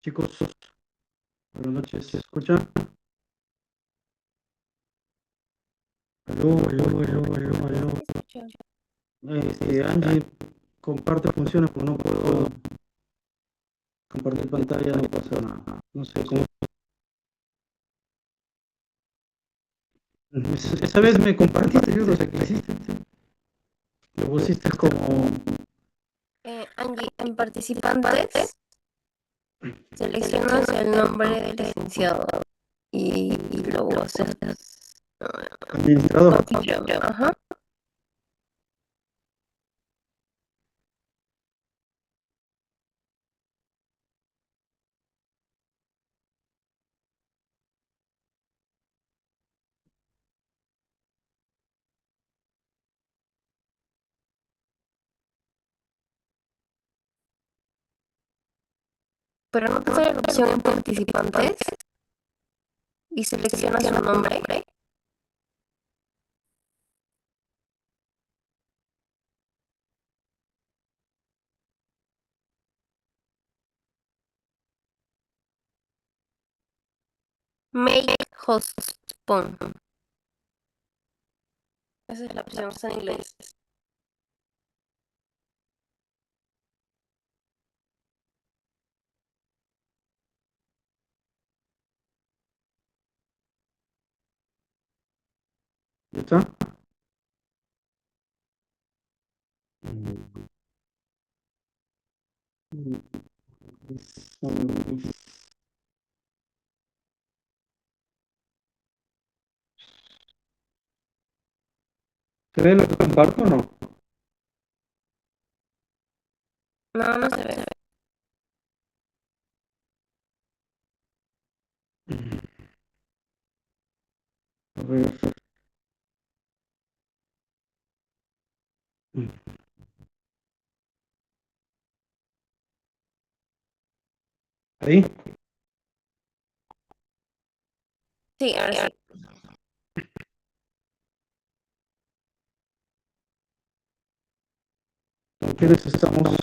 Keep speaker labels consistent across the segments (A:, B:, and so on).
A: Chicos, buenas noches, ¿se escucha? Aló, aló, aló, aló, aló. Angie, comparte funciones, porque no puedo compartir pantalla, no pasa nada. No sé cómo. Esa vez me compartiste, yo no sé qué hiciste. Lo pusiste como.
B: Angie, en participantes seleccionas el nombre del licenciado y luego haces
A: Administrador.
B: anfitrión. Ajá. Pero no te sale la opción en participantes y seleccionas su nombre. Make host spawn. Esa es la opción, está en inglés.
A: ¿Ya está? ¿Se ve lo que comparto o no?
B: No, no se ve.
A: A ver. ¿Ahí?
B: Sí, ahora sí.
A: ¿Con quiénes estamos?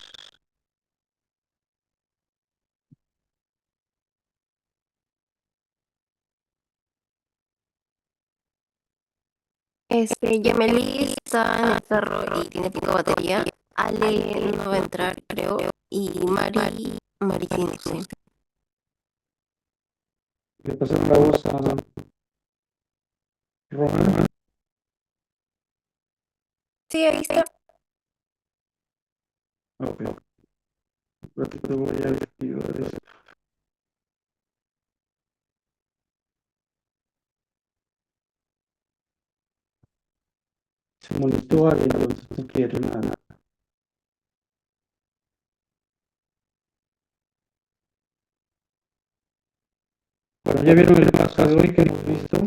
B: Yameli está en el carro y tiene poca batería. Ale no va a entrar, creo. Y Mari tiene, sí.
A: Le pasaron la voz a Román.
B: Sí, ahí está.
A: Ok. Ratito voy a activar esto. Se molestó alguien, entonces no quiere nada. Bueno, ya vieron el paso de hoy que hemos visto.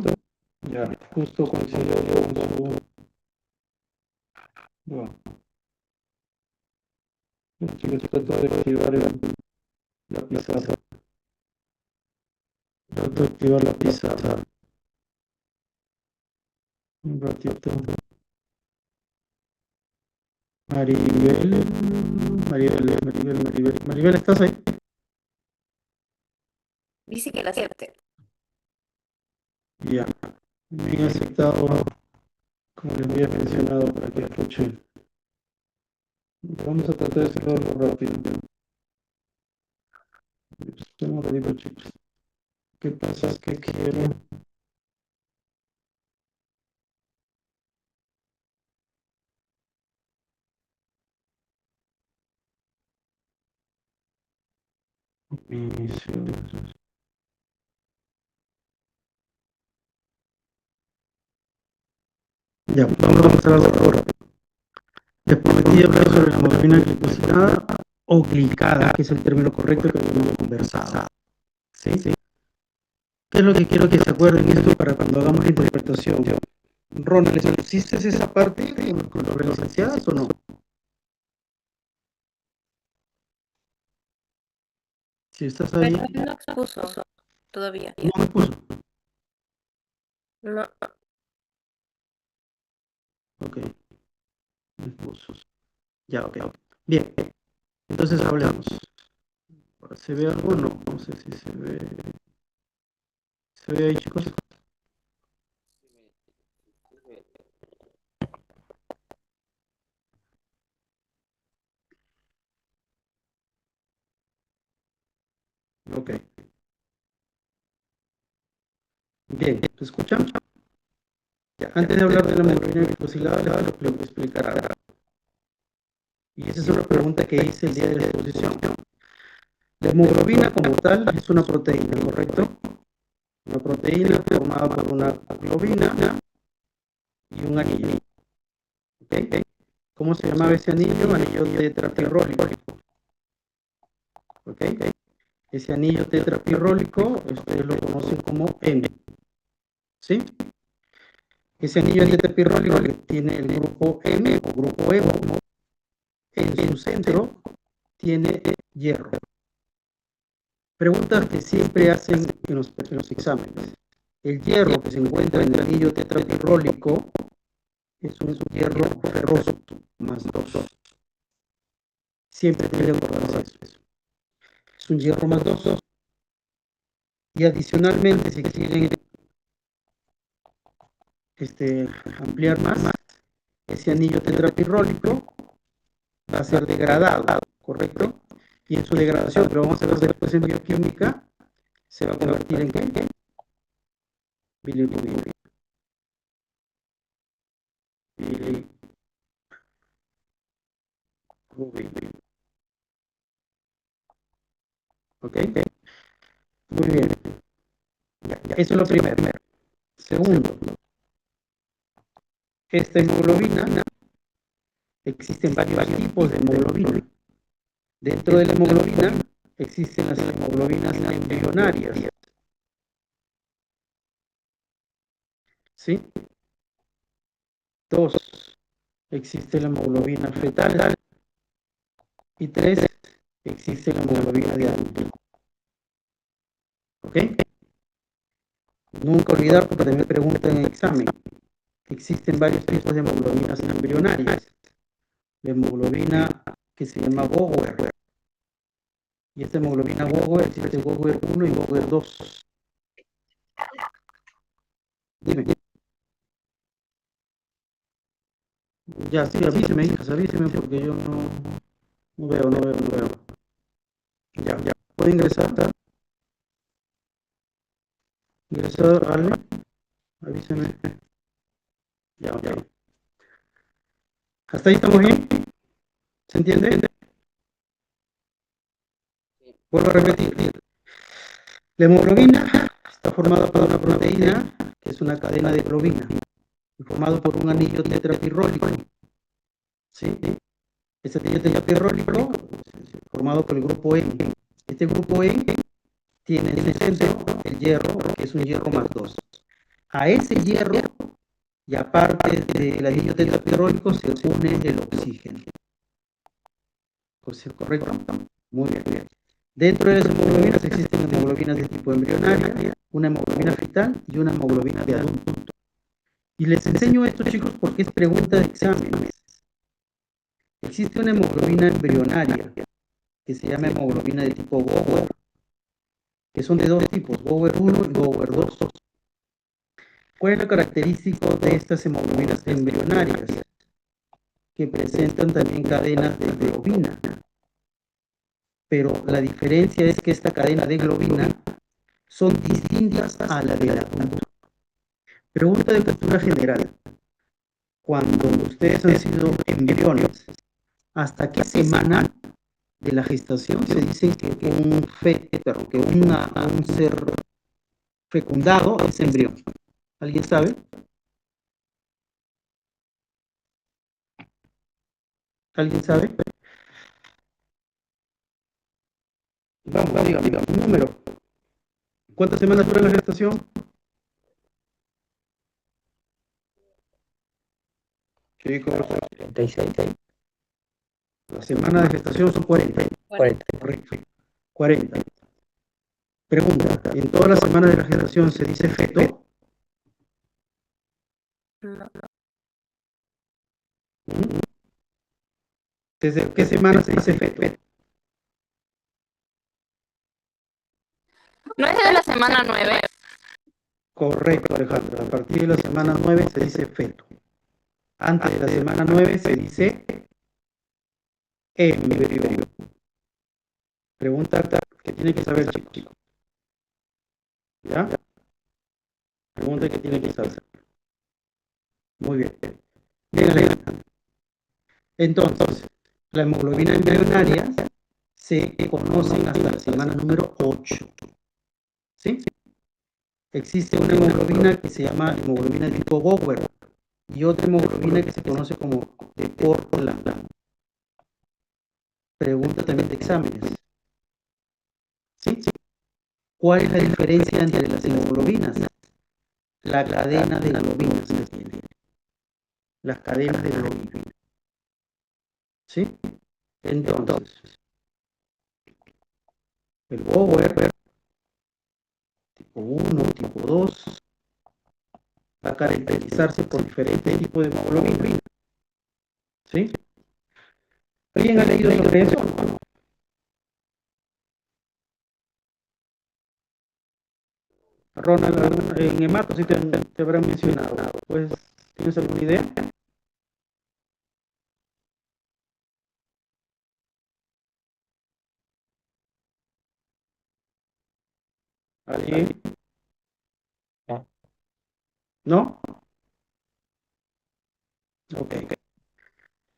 A: Ya, justo coincidió con su. Bueno, chicos, trato de activar la pizarra. Trato de activar la pizarra. Un ratito. Maribel, Maribel, ¿estás ahí?
B: Dice que la acepte.
A: Ya, bien aceptado, como les había mencionado, para que escuchen. Vamos a tratar de hacerlo algo rápido. Tengo ratito, chicos. ¿Qué pasa? Es que quiero. Inicio. Ya, vamos a hacer algo ahora. Les prometí hablar sobre la monoamina glicosilada o glicada, que es el término correcto que habíamos conversado. ¿Sí? ¿Sí? ¿Qué es lo que quiero que se acuerden esto para cuando hagamos la interpretación? Ronald, ¿les pusiste esa parte con los licenciados o no? Si estás ahí,
B: Pero él no expuso todavía.
A: no me puso.
B: No.
A: Ok, me puso. Ya, ok. Bien, entonces hablemos. ¿Se ve algo o no? No sé si se ve. ¿Se ve ahí, chicos? Ok. Bien, ¿se escuchan? Ya, antes de hablar de la hemoglobina glicosilada, les voy a explicar algo. Y esa es una pregunta que hice el día de la exposición. La hemoglobina como tal es una proteína, ¿correcto? Una proteína formada por una globina y un anillo. ¿Ok? ¿Cómo se llamaba ese anillo? Anillo tetrapirrólico. ¿Ok? Ese anillo tetrapirrólico, ustedes lo conocen como M. ¿Sí? Ese anillo tetrapirrólico que tiene el grupo M o grupo Evo, en su centro tiene hierro. Preguntas que siempre hacen en los exámenes. El hierro que se encuentra en el anillo tetrapirrólico es un hierro ferroso, más 2. Siempre tiene que acordarse eso. Es un hierro más 2. Y adicionalmente, si quieren ampliar más, ese anillo tetrapirrólico va a ser degradado, ¿correcto? Y en su degradación, pero vamos a ver después en bioquímica, se va a convertir en ¿qué? Bilirrubina. Bilirrubina. ¿Ok? Muy bien. Eso es lo primero. Segundo, esta hemoglobina, existen varios tipos de hemoglobina. Dentro de la hemoglobina existen las hemoglobinas embrionarias. ¿Sí? 2. Existe la hemoglobina fetal. Y 3. Existe la hemoglobina de adulto. ¿Ok? Nunca olvidar, porque también me preguntan en el examen. Existen varios tipos de hemoglobinas embrionarias. La hemoglobina que se llama Bower. Y esta hemoglobina Bower existe Bower 1 y Bower 2. Dime. Ya, sí, avíseme, hijas, avíseme porque yo no veo. Ya. ¿Puede ingresar? Ingresar, Ale. Avíseme. Ya. ¿Hasta ahí estamos bien? ¿Se entiende? Vuelvo a repetir. La hemoglobina está formada por una proteína que es una cadena de globina, formado por un anillo tetrapirrólico. ¿Sí? Este anillo tetrapirrólico formado por el grupo E. Este grupo E tiene en su centro el hierro, que es un hierro más 2. A ese hierro, y aparte del anillo tetrapirrólico, se une el oxígeno. ¿Correcto? Muy bien. Dentro de las hemoglobinas existen hemoglobinas de tipo embrionaria, una hemoglobina fetal y una hemoglobina de adulto. Y les enseño esto, chicos, porque es pregunta de exámenes. Existe una hemoglobina embrionaria que se llama hemoglobina de tipo Bower, que son de 2 tipos, Bower 1 y Bower 2. ¿Cuál es lo característico de estas hemoglobinas embrionarias? Que presentan también cadenas de globina. Pero la diferencia es que esta cadena de globina son distintas a la del adulto. Pregunta de cultura general. Cuando ustedes han sido embriones, ¿hasta qué semana de la gestación se dice que un ser fecundado es embrión? ¿Alguien sabe? ¿Alguien sabe? Vamos, diga, un número. ¿Cuántas semanas dura la gestación? Chicos,
C: 36.
A: la semana de gestación son 40.
C: 40.
A: Correcto. 40. Pregunta, ¿en todas las semanas de la gestación se dice feto?
B: No.
A: ¿Desde qué semana se dice feto?
C: ¿No es de la semana 9?
A: Correcto, Alejandra. A partir de la semana 9 se dice feto. Antes de la semana 9 se dice embrión. Pregunta que tiene que saber, chicos. ¿Ya? Pregunta que tiene que saber. Muy bien. Bien, Alejandra. Entonces, la hemoglobina embrionaria se conocen hasta la semana número 8. ¿Sí? Existe una hemoglobina que se llama hemoglobina tipo Bower y otra hemoglobina que se conoce como de Portland. Pregunta también de exámenes. ¿Sí? ¿Cuál es la diferencia entre las hemoglobinas? La cadena de globinas que tiene. Las cadenas de globina. ¿Sí? Entonces, el Bower, tipo 1, tipo 2, va a caracterizarse por diferentes tipos de hemoglobina. ¿Sí? ¿Alguien ha leído sobre eso o no? Ronald, en Hemato sí te habrán mencionado. Pues, ¿tienes alguna idea? ¿Alguien? ¿No? Ok.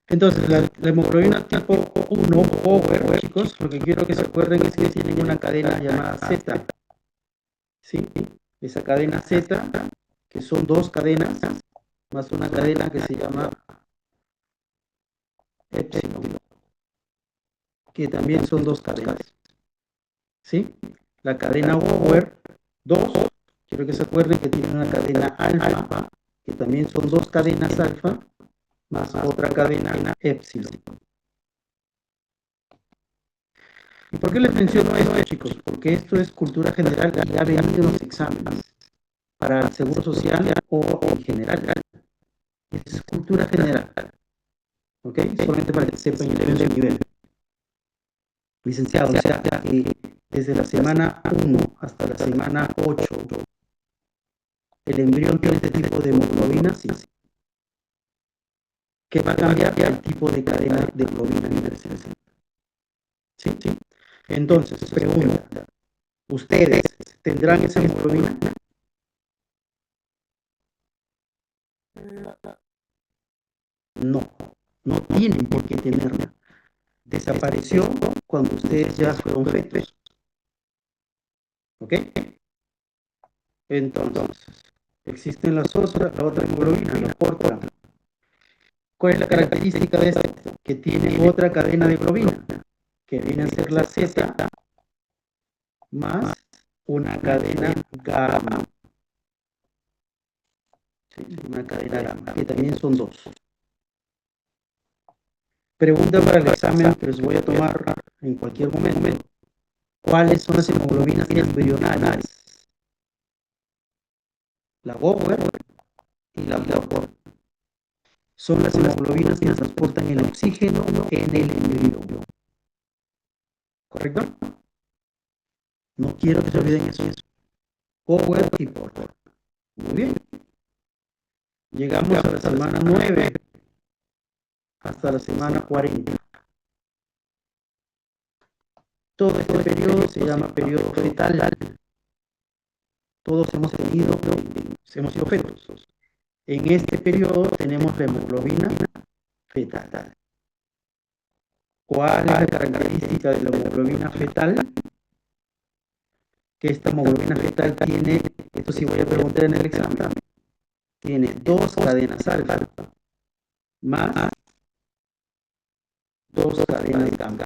A: Entonces, la hemoglobina tipo 1, Power, chicos, lo que quiero que se acuerden es que tienen una cadena llamada Z. ¿Sí? Esa cadena Z, que son dos cadenas, más una cadena que se llama Epsilon, que también son dos cadenas. ¿Sí? La cadena Power 2, quiero que se acuerden que tiene una cadena alfa, que también son dos cadenas alfa, más otra cadena epsilon. ¿Y por qué les menciono esto, chicos? Porque esto es cultura general y ha venido en los exámenes para el seguro social o en general. Es cultura general. ¿Ok? Solamente para que sepan el nivel. Licenciado, o sea, desde la semana 1 hasta la semana 8, el embrión tiene este tipo de hemoglobina, sí. ¿Qué va a cambiar? El tipo de cadena de globina universal. ¿Sí? ¿Sí? Entonces, pregunta, ¿ustedes tendrán esa hemoglobina? No, no tienen por qué tenerla. Desapareció cuando ustedes ya fueron fetos. ¿Ok? Entonces, existen la otra hemoglobina, la Portland. ¿Cuál es la característica de esta? Que tiene otra cadena de globina, que viene a ser la Z más una cadena gamma. Sí, una cadena gamma, que también son dos. Pregunta para el examen que les voy a tomar en cualquier momento. ¿Cuáles son las hemoglobinas embrionales? La Bower y la Bower. Son las hemoglobinas que transportan el oxígeno en el embrión. ¿Correcto? No quiero que se olviden eso. Bower y Porter. Muy bien. Llegamos a la semana 9 hasta la semana 40. Todo este periodo se llama periodo fetal. Todos hemos sido fetos. En este periodo tenemos la hemoglobina fetal. ¿Cuál es la característica de la hemoglobina fetal? Que esta hemoglobina fetal tiene, esto sí voy a preguntar en el examen, tiene dos cadenas alfa más dos cadenas gamma.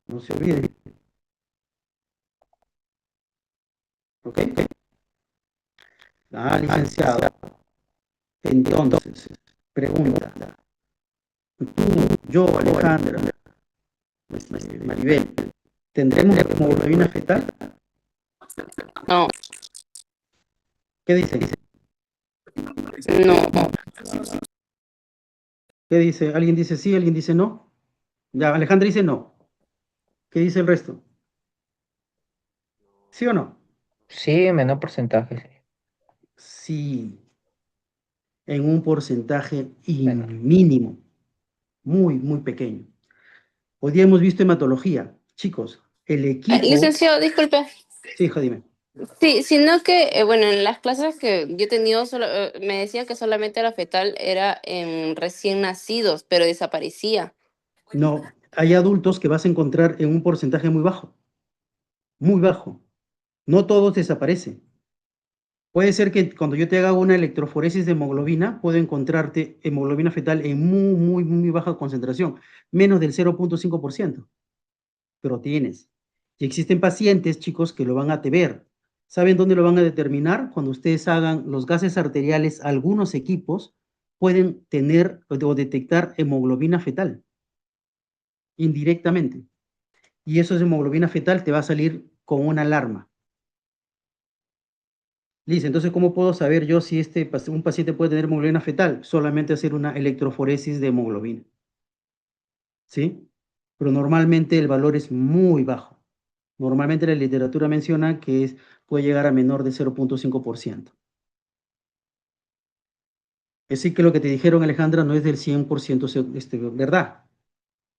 A: No se olviden. ¿Ok? Licenciado. Entonces, pregunta. Tú, yo, Alejandra, Maribel, ¿tendremos hemoglobina fetal?
C: No,
A: ¿Qué dicen?
C: no.
A: ¿Qué dice? ¿Alguien dice sí? ¿Alguien dice no? Ya, Alejandra dice no. ¿Qué dice el resto? ¿Sí o no?
D: Sí, menor porcentaje,
A: Sí, en un porcentaje
D: sí, menor.
A: mínimo, muy, muy pequeño. Hoy día hemos visto hematología. Chicos, el equipo...
C: Licenciado, disculpe.
A: Sí, hija, dime.
C: Sí, sino que, bueno, en las clases que yo he tenido, me decían que solamente la fetal era en recién nacidos, pero desaparecía.
A: No, hay adultos que vas a encontrar en un porcentaje muy bajo, muy bajo. No todos desaparecen. Puede ser que cuando yo te haga una electroforesis de hemoglobina, puedo encontrarte hemoglobina fetal en muy, muy, muy baja concentración, menos del 0,5%, pero tienes. Y existen pacientes, chicos, que lo van a ver. ¿Saben dónde lo van a determinar? Cuando ustedes hagan los gases arteriales, algunos equipos pueden tener o detectar hemoglobina fetal indirectamente. Y eso es hemoglobina fetal, te va a salir con una alarma. Liz, entonces, ¿cómo puedo saber yo si un paciente puede tener hemoglobina fetal? Solamente hacer una electroforesis de hemoglobina, ¿sí? Pero normalmente el valor es muy bajo. Normalmente la literatura menciona que puede llegar a menor de 0,5%. Así que lo que te dijeron, Alejandra, no es del 100% verdad.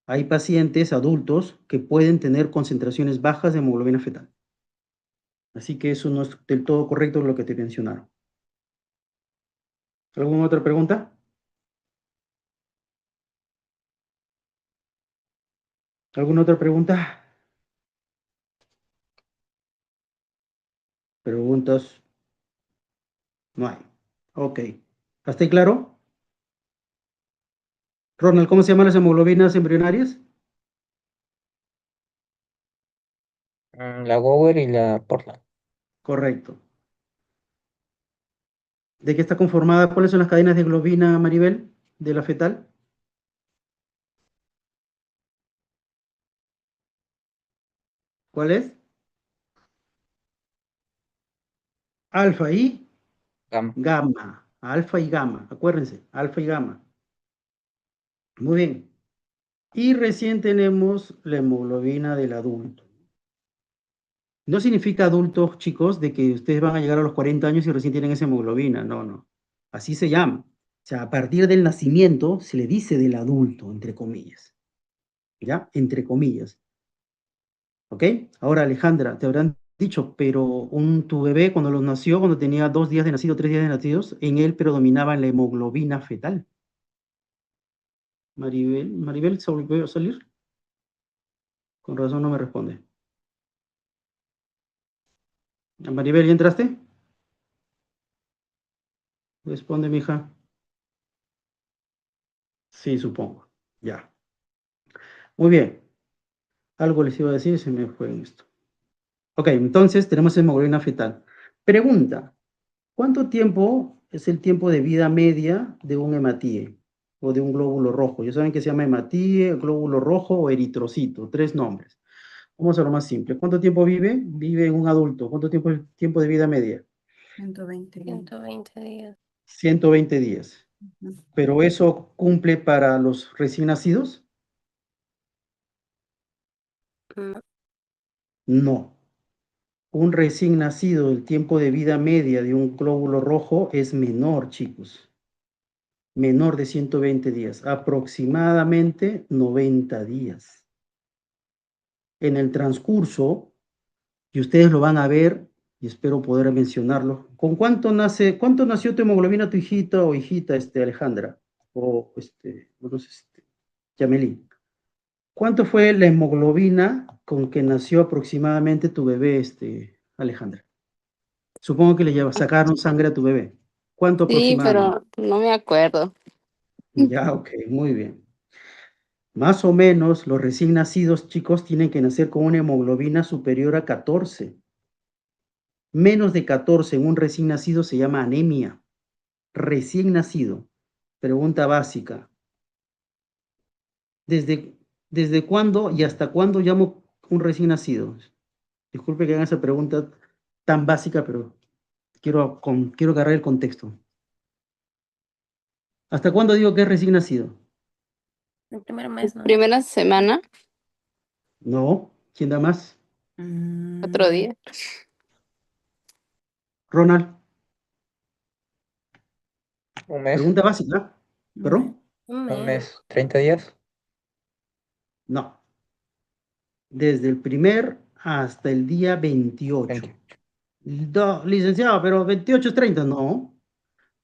A: Hay pacientes adultos que pueden tener concentraciones bajas de hemoglobina fetal. Así que eso no es del todo correcto lo que te mencionaron. ¿Alguna otra pregunta? ¿Alguna otra pregunta? Preguntas no hay. Ok. ¿Hasta ahí claro? Ronald, ¿cómo se llaman las hemoglobinas embrionarias?
D: La Gower y la Portland.
A: Correcto. ¿De qué está conformada? ¿Cuáles son las cadenas de globina, Maribel, de la fetal? ¿Cuál es? Alfa y
D: Gamma.
A: gamma. Alfa y gamma. Acuérdense, alfa y gamma. Muy bien. Y recién tenemos la hemoglobina del adulto. No significa adultos, chicos, de que ustedes van a llegar a los 40 años y recién tienen esa hemoglobina. No, no. Así se llama. O sea, a partir del nacimiento se le dice del adulto, entre comillas. ¿Ya? Entre comillas. ¿Ok? Ahora, Alejandra, te habrán dicho, pero tu bebé cuando lo nació, cuando tenía 2 días de nacido, 3 días de nacidos, en él predominaba la hemoglobina fetal. Maribel, ¿se volvió a salir? Con razón no me responde. Maribel, ¿ya entraste? Responde, mija. Sí, supongo. Ya. Muy bien. Algo les iba a decir, se me fue en esto. Ok, entonces tenemos hemoglobina fetal. Pregunta, ¿cuánto tiempo es el tiempo de vida media de un hematíe o de un glóbulo rojo? Ya saben que se llama hematíe, glóbulo rojo o eritrocito, 3 nombres. Vamos a lo más simple. ¿Cuánto tiempo vive un adulto? ¿Cuánto tiempo de vida media?
B: 120 días. 120 días.
A: 120 días. ¿Pero eso cumple para los recién nacidos?
B: No.
A: No. Un recién nacido, el tiempo de vida media de un glóbulo rojo es menor, chicos. Menor de 120 días, aproximadamente 90 días. En el transcurso, y ustedes lo van a ver, y espero poder mencionarlo, cuánto nació tu hemoglobina tu hijita o hijita, Alejandra? O, no sé, Yamelín. ¿Cuánto fue la hemoglobina con que nació aproximadamente tu bebé, Alejandra? Supongo que sacaron sangre a tu bebé. ¿Cuánto
C: Sí,
A: aproximadamente?
C: pero no me acuerdo.
A: Ya, ok, muy bien. Más o menos, los recién nacidos, chicos, tienen que nacer con una hemoglobina superior a 14. Menos de 14 en un recién nacido se llama anemia. Recién nacido. Pregunta básica. ¿Desde, desde cuándo y hasta cuándo llamo un recién nacido? Disculpe que haga esa pregunta tan básica, pero quiero agarrar el contexto. ¿Hasta cuándo digo que es recién nacido?
B: El primer mes, ¿no?
C: Primera semana.
A: No. ¿Quién da más?
C: Otro día.
A: Ronald.
D: Un mes,
A: Pregunta básica. ¿Perdón?
B: Un
D: un
B: mes.
D: mes, 30 días.
A: No. Desde el primer hasta el día 28.
D: 28.
A: No, licenciado, pero 28 es 30. No,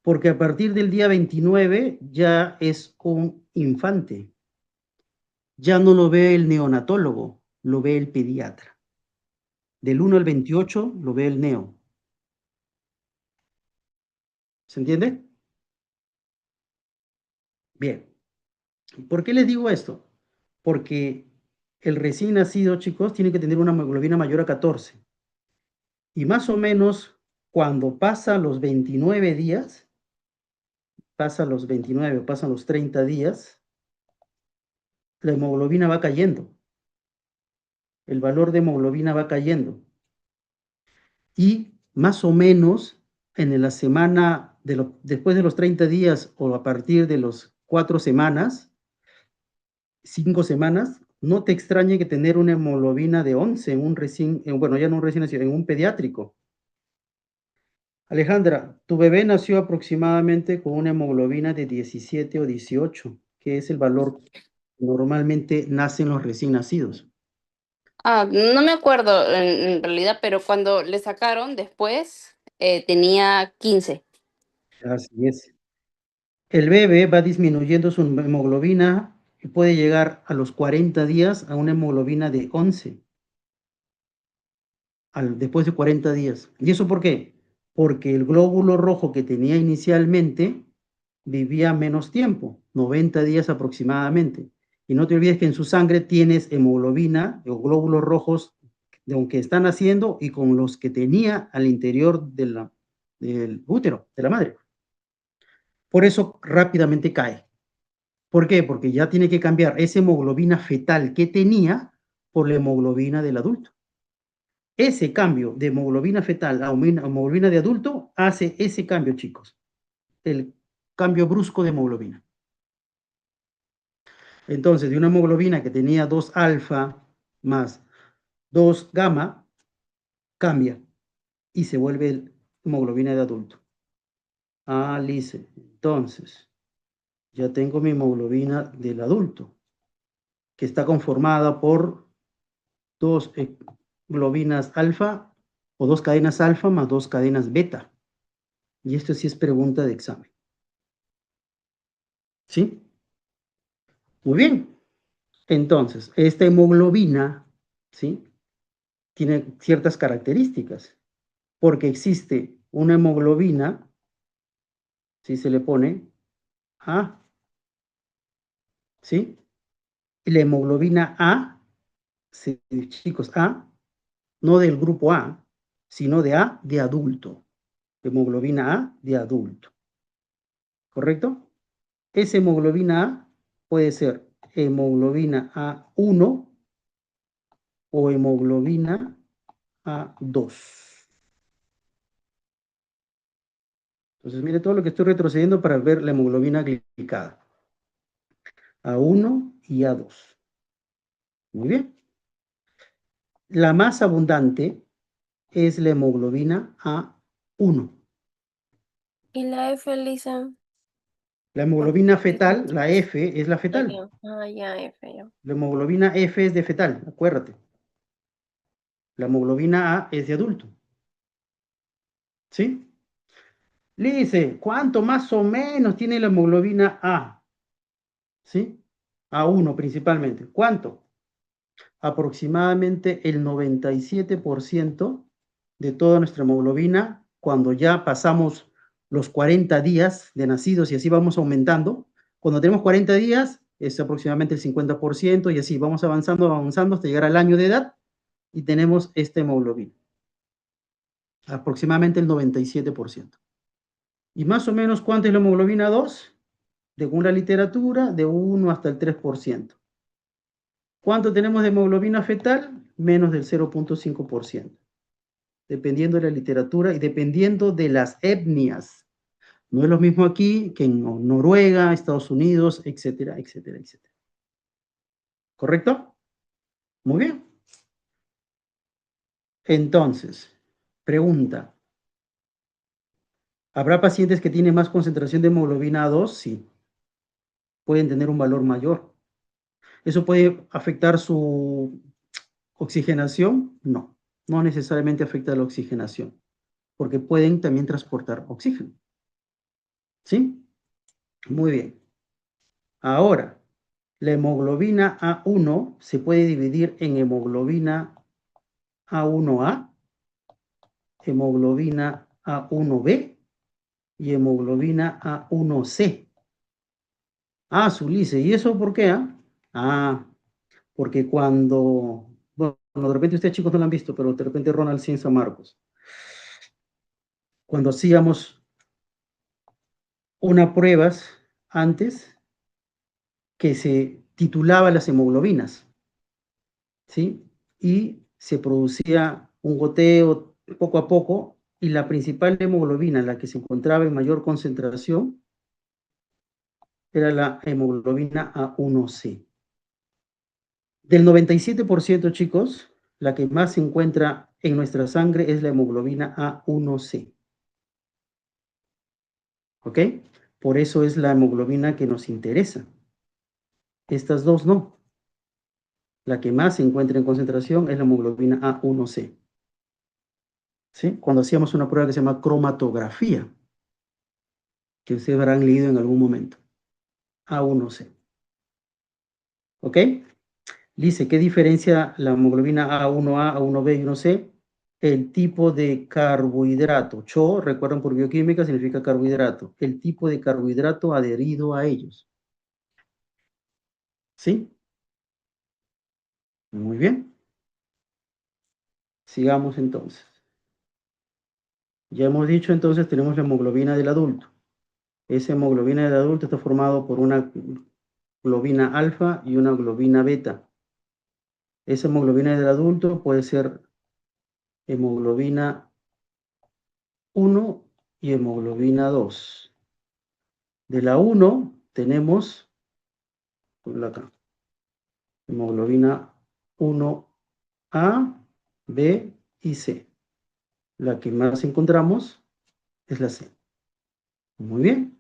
A: porque a partir del día 29 ya es un infante. Ya no lo ve el neonatólogo, lo ve el pediatra. Del 1 al 28 lo ve el neo. ¿Se entiende? Bien. ¿Por qué les digo esto? Porque el recién nacido, chicos, tiene que tener una hemoglobina mayor a 14. Y más o menos cuando pasa los 29 días, pasa los 29 o pasan los 30 días, la hemoglobina va cayendo. El valor de hemoglobina va cayendo. Y más o menos en la semana, después de los 30 días o a partir de los 4 semanas, 5 semanas, no te extrañe que tener una hemoglobina de 11 en un recién, bueno, ya no un recién nacido, en un pediátrico. Alejandra, tu bebé nació aproximadamente con una hemoglobina de 17 o 18, que es el valor que normalmente nacen los recién nacidos.
C: No me acuerdo en realidad, pero cuando le sacaron después tenía 15.
A: Así es. El bebé va disminuyendo su hemoglobina y puede llegar a los 40 días a una hemoglobina de 11, después de 40 días. ¿Y eso por qué? Porque el glóbulo rojo que tenía inicialmente vivía menos tiempo, 90 días aproximadamente. Y no te olvides que en su sangre tienes hemoglobina o glóbulos rojos de aunque están naciendo y con los que tenía al interior del útero de la madre. Por eso rápidamente cae. ¿Por qué? Porque ya tiene que cambiar esa hemoglobina fetal que tenía por la hemoglobina del adulto. Ese cambio de hemoglobina fetal a hemoglobina de adulto hace ese cambio, chicos. El cambio brusco de hemoglobina. Entonces, de una hemoglobina que tenía 2 alfa más 2 gamma, cambia y se vuelve hemoglobina de adulto. Ah, lice. Entonces, ya tengo mi hemoglobina del adulto, que está conformada por 2 globinas alfa o 2 cadenas alfa más 2 cadenas beta. Y esto sí es pregunta de examen. ¿Sí? Muy bien. Entonces, esta hemoglobina, ¿sí? Tiene ciertas características, porque existe una hemoglobina, si se le pone A, ¿sí? Y la hemoglobina A, sí, chicos, A, no del grupo A, sino de A de adulto. Hemoglobina A de adulto. ¿Correcto? Esa hemoglobina A puede ser hemoglobina A1 o hemoglobina A2. Entonces, mire todo lo que estoy retrocediendo para ver la hemoglobina glicada. A1 y A2. Muy bien. La más abundante es la hemoglobina A1.
B: ¿Y la F, Lisa?
A: La hemoglobina fetal, la F, es la fetal.
B: Ya, F, ya.
A: La hemoglobina F es de fetal, acuérdate. La hemoglobina A es de adulto. ¿Sí? Le dice, ¿cuánto más o menos tiene la hemoglobina A? ¿Sí? A1 principalmente. ¿Cuánto? Aproximadamente el 97% de toda nuestra hemoglobina, cuando ya pasamos los 40 días de nacidos y así vamos aumentando. Cuando tenemos 40 días es aproximadamente el 50% y así vamos avanzando, avanzando hasta llegar al año de edad y tenemos esta hemoglobina. Aproximadamente el 97%. ¿Y más o menos cuánto es la hemoglobina 2? Según la literatura, de 1 hasta el 3%. ¿Cuánto tenemos de hemoglobina fetal? Menos del 0.5%. Dependiendo de la literatura y dependiendo de las etnias. No es lo mismo aquí que en Noruega, Estados Unidos, etcétera, etcétera, etcétera. ¿Correcto? Muy bien. Entonces, pregunta. ¿Habrá pacientes que tienen más concentración de hemoglobina A2? Sí. Pueden tener un valor mayor. ¿Eso puede afectar su oxigenación? No. No necesariamente afecta la oxigenación, porque pueden también transportar oxígeno. ¿Sí? Muy bien. Ahora, la hemoglobina A1 se puede dividir en hemoglobina A1A, hemoglobina A1B y hemoglobina A1C. Ah, Sulice, ¿y eso por qué? Porque bueno, de repente ustedes chicos no lo han visto, pero de repente Ronald sí en San Marcos, cuando hacíamos unas pruebas antes que se titulaba las hemoglobinas, ¿sí? Y se producía un goteo poco a poco, y la principal hemoglobina, la que se encontraba en mayor concentración, era la hemoglobina A1C. Del 97%, chicos, la que más se encuentra en nuestra sangre es la hemoglobina A1C. ¿Ok? Por eso es la hemoglobina que nos interesa. Estas dos no. La que más se encuentra en concentración es la hemoglobina A1C. ¿Sí? Cuando hacíamos una prueba que se llama cromatografía, que ustedes habrán leído en algún momento. A1C. ¿Ok? Dice, ¿qué diferencia la hemoglobina A1A, A1B y 1C? El tipo de carbohidrato. CHO, recuerdan por bioquímica, significa carbohidrato. El tipo de carbohidrato adherido a ellos. ¿Sí? Muy bien. Sigamos entonces. Ya hemos dicho entonces, tenemos la hemoglobina del adulto. Esa hemoglobina del adulto está formado por una globina alfa y una globina beta. Esa hemoglobina del adulto puede ser hemoglobina 1 y hemoglobina 2. De la 1 tenemos, ponla acá, hemoglobina 1A, B y C. La que más encontramos es la C. Muy bien.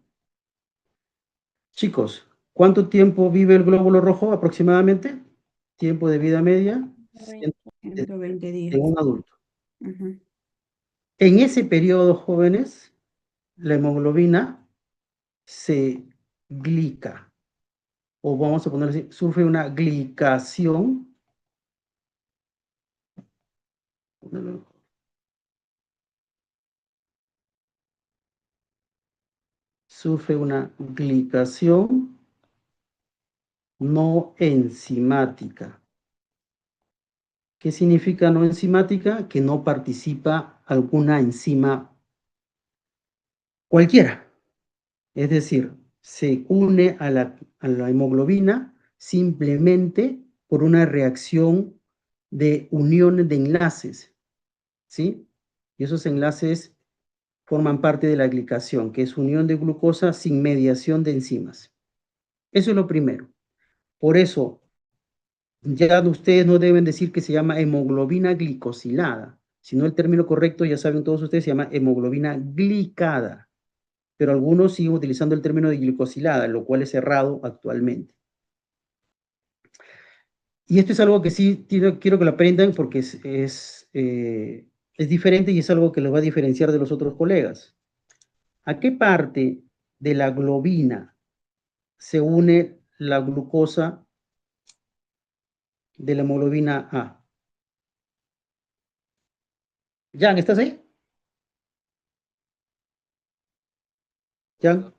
A: Chicos, ¿cuánto tiempo vive el glóbulo rojo aproximadamente? Tiempo de vida media,
E: 120 días.
A: en un adulto. En ese periodo, jóvenes, la hemoglobina se glica, o vamos a ponerlo así, sufre una glicación. Sufre una glicación no enzimática. ¿Qué significa no enzimática? Que no participa alguna enzima cualquiera. Es decir, se une a la hemoglobina simplemente por una reacción de uniones de enlaces, ¿sí? Y esos enlaces forman parte de la glicación, que es unión de glucosa sin mediación de enzimas. Eso es lo primero. Por eso, ya ustedes no deben decir que se llama hemoglobina glicosilada, sino el término correcto, ya saben todos ustedes, se llama hemoglobina glicada. Pero algunos siguen utilizando el término de glicosilada, lo cual es errado actualmente. Y esto es algo que sí quiero que lo aprendan porque es diferente y es algo que los va a diferenciar de los otros colegas. ¿A qué parte de la globina se une la glucosa de la hemoglobina A? Jan, ¿estás ahí? Jan,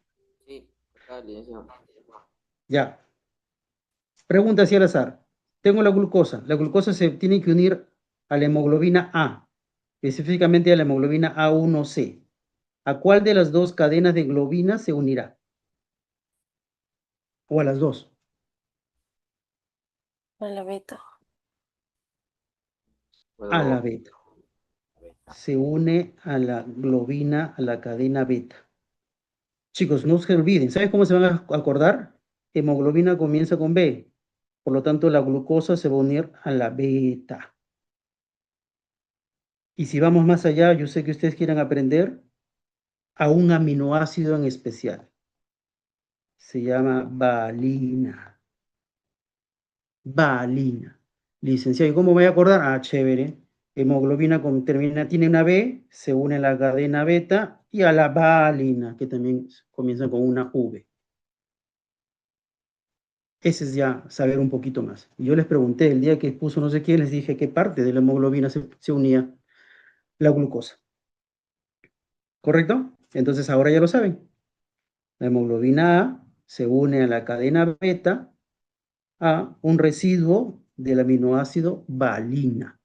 F: Sí, acá, licenciado.
A: ya. Pregunta así al azar. Tengo la glucosa. La glucosa se tiene que unir a la hemoglobina A, específicamente a la hemoglobina A1C. ¿A cuál de las dos cadenas de globina se unirá? ¿O a las dos?
B: A la beta.
A: A la
F: Puedo.
A: beta. Se une a la globina, a la cadena beta. Chicos, no se olviden. ¿Sabes cómo se van a acordar? Hemoglobina comienza con B. Por lo tanto, la glucosa se va a unir a la beta. Y si vamos más allá, yo sé que ustedes quieran aprender a un aminoácido en especial. Se llama valina. Valina. Licenciado, ¿y cómo me voy a acordar? Ah, chévere. Hemoglobina tiene una B, se une a la cadena beta y a la valina, que también comienza con una V. Ese es ya saber un poquito más. Y yo les pregunté, el día que puso no sé quién, les dije qué parte de la hemoglobina se unía la glucosa. ¿Correcto? Entonces ahora ya lo saben. La hemoglobina A se une a la cadena beta a un residuo del aminoácido valina.